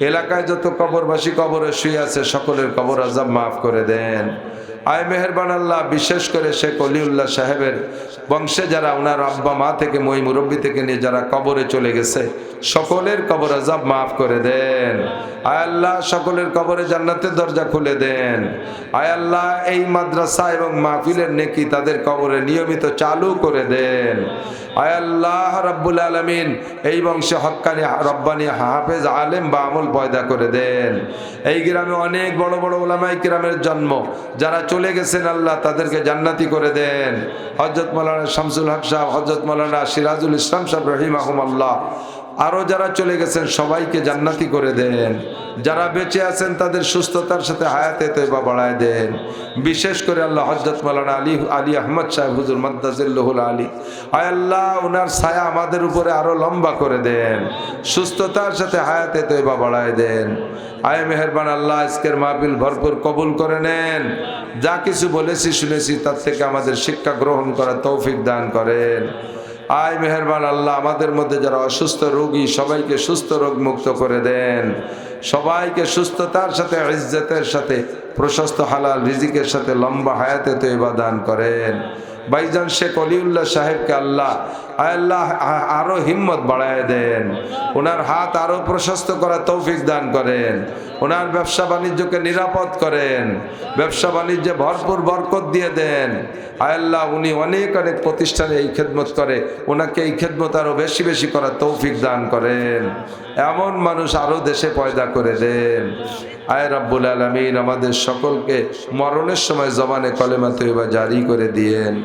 এলাকায় যত কবরবাসী কবরে শুয়ে আছে সকলের কবর আযাব মাফ করে দেন। আয় মেহেরবান আল্লাহ, বিশেষ করে শেখ অলিউল্লাহ সাহেবের বংশে যারা ওনার আব্বা মা থেকে মই মুরব্বী থেকে নিয়ে যারা কবরে চলে গেছে সকলের কবর আযাব মাফ করে দেন। আয় আল্লাহ, সকলের কবরে জান্নাতের দরজা খুলে দেন। আয় আল্লাহ, এই মাদ্রাসা এবং মাহফিলের নেকি তাদের কবরে নিয়মিত চালু করে দেন। আয় আল্লাহ রাব্বুল আলামিন, এই বংশে হক্কানি রব্বানি হাফেজ আলেম বা আমল পয়দা করে দেন। এই গ্রামে অনেক বড় বড় উলামায়ে কিরামের জন্ম, যারা চলে গেছেন আল্লাহ তাদেরকে জান্নাতি করে দেন। হযরত মাওলানা শামসুল হক সাহেব, হযরত মাওলানা সিরাজুল ইসলাম সাহেব রহিমাহুমুল্লাহ, আরও যারা চলে গেছেন সবাইকে জান্নাতি করে দেন। যারা বেঁচে আছেন তাদের সুস্থতার সাথে হায়াতে তয়বা বাড়ায় দেন। বিশেষ করে আল্লাহ হযরত মাওলানা আলী আহমদ সাহেব হুজুর মাদ্দাজিল্লাহুল আলী, আয় আল্লাহ ওনার ছায়া আমাদের উপরে আরো লম্বা করে দেন, সুস্থতার সাথে হায়াতে তয়বা বাড়ায় দেন। আয় মেহেরবান আল্লাহ, আজকের মাহফিল ভরপুর কবুল করে নেন। যা কিছু বলেছি শুনেছি তার থেকে আমাদের শিক্ষা গ্রহণ করার তৌফিক দান করেন। আয় মেহেরবান আল্লাহ, আমাদের মধ্যে যারা অসুস্থ রোগী সবাইকে সুস্থ রোগ মুক্ত করে দেন। সবাইকে সুস্থতার সাথে ইজ্জতের সাথে প্রশস্ত হালাল রিজিকের সাথে লম্বা হায়াতে তয়বা দান করেন। ভাইজান শেখ অলিউল্লাহ সাহেবকে আল্লাহ আল্লাহ আরো হিম্মত বাড়ায় দেন, ওনার হাত আরো প্রশস্ত করার তৌফিক দান করেন, ওনার ব্যবসা বাণিজ্যকে নিরাপদ করেন, ব্যবসা বাণিজ্যে ভরপুর বরকত দিয়ে দেন। আল্লাহ উনি অনেক অনেক প্রতিষ্ঠানে এই খেদমত করে, ওনাকে এই খেদমত আরো বেশি বেশি করার তৌফিক দান করেন, এমন মানুষ আরো দেশে পয়দা করে দেন। আয় রাব্বুল আলামিন আমাদের সকলকে মরণের সময় জবানে কলেমা তৈবা জারি করে দিয়েন।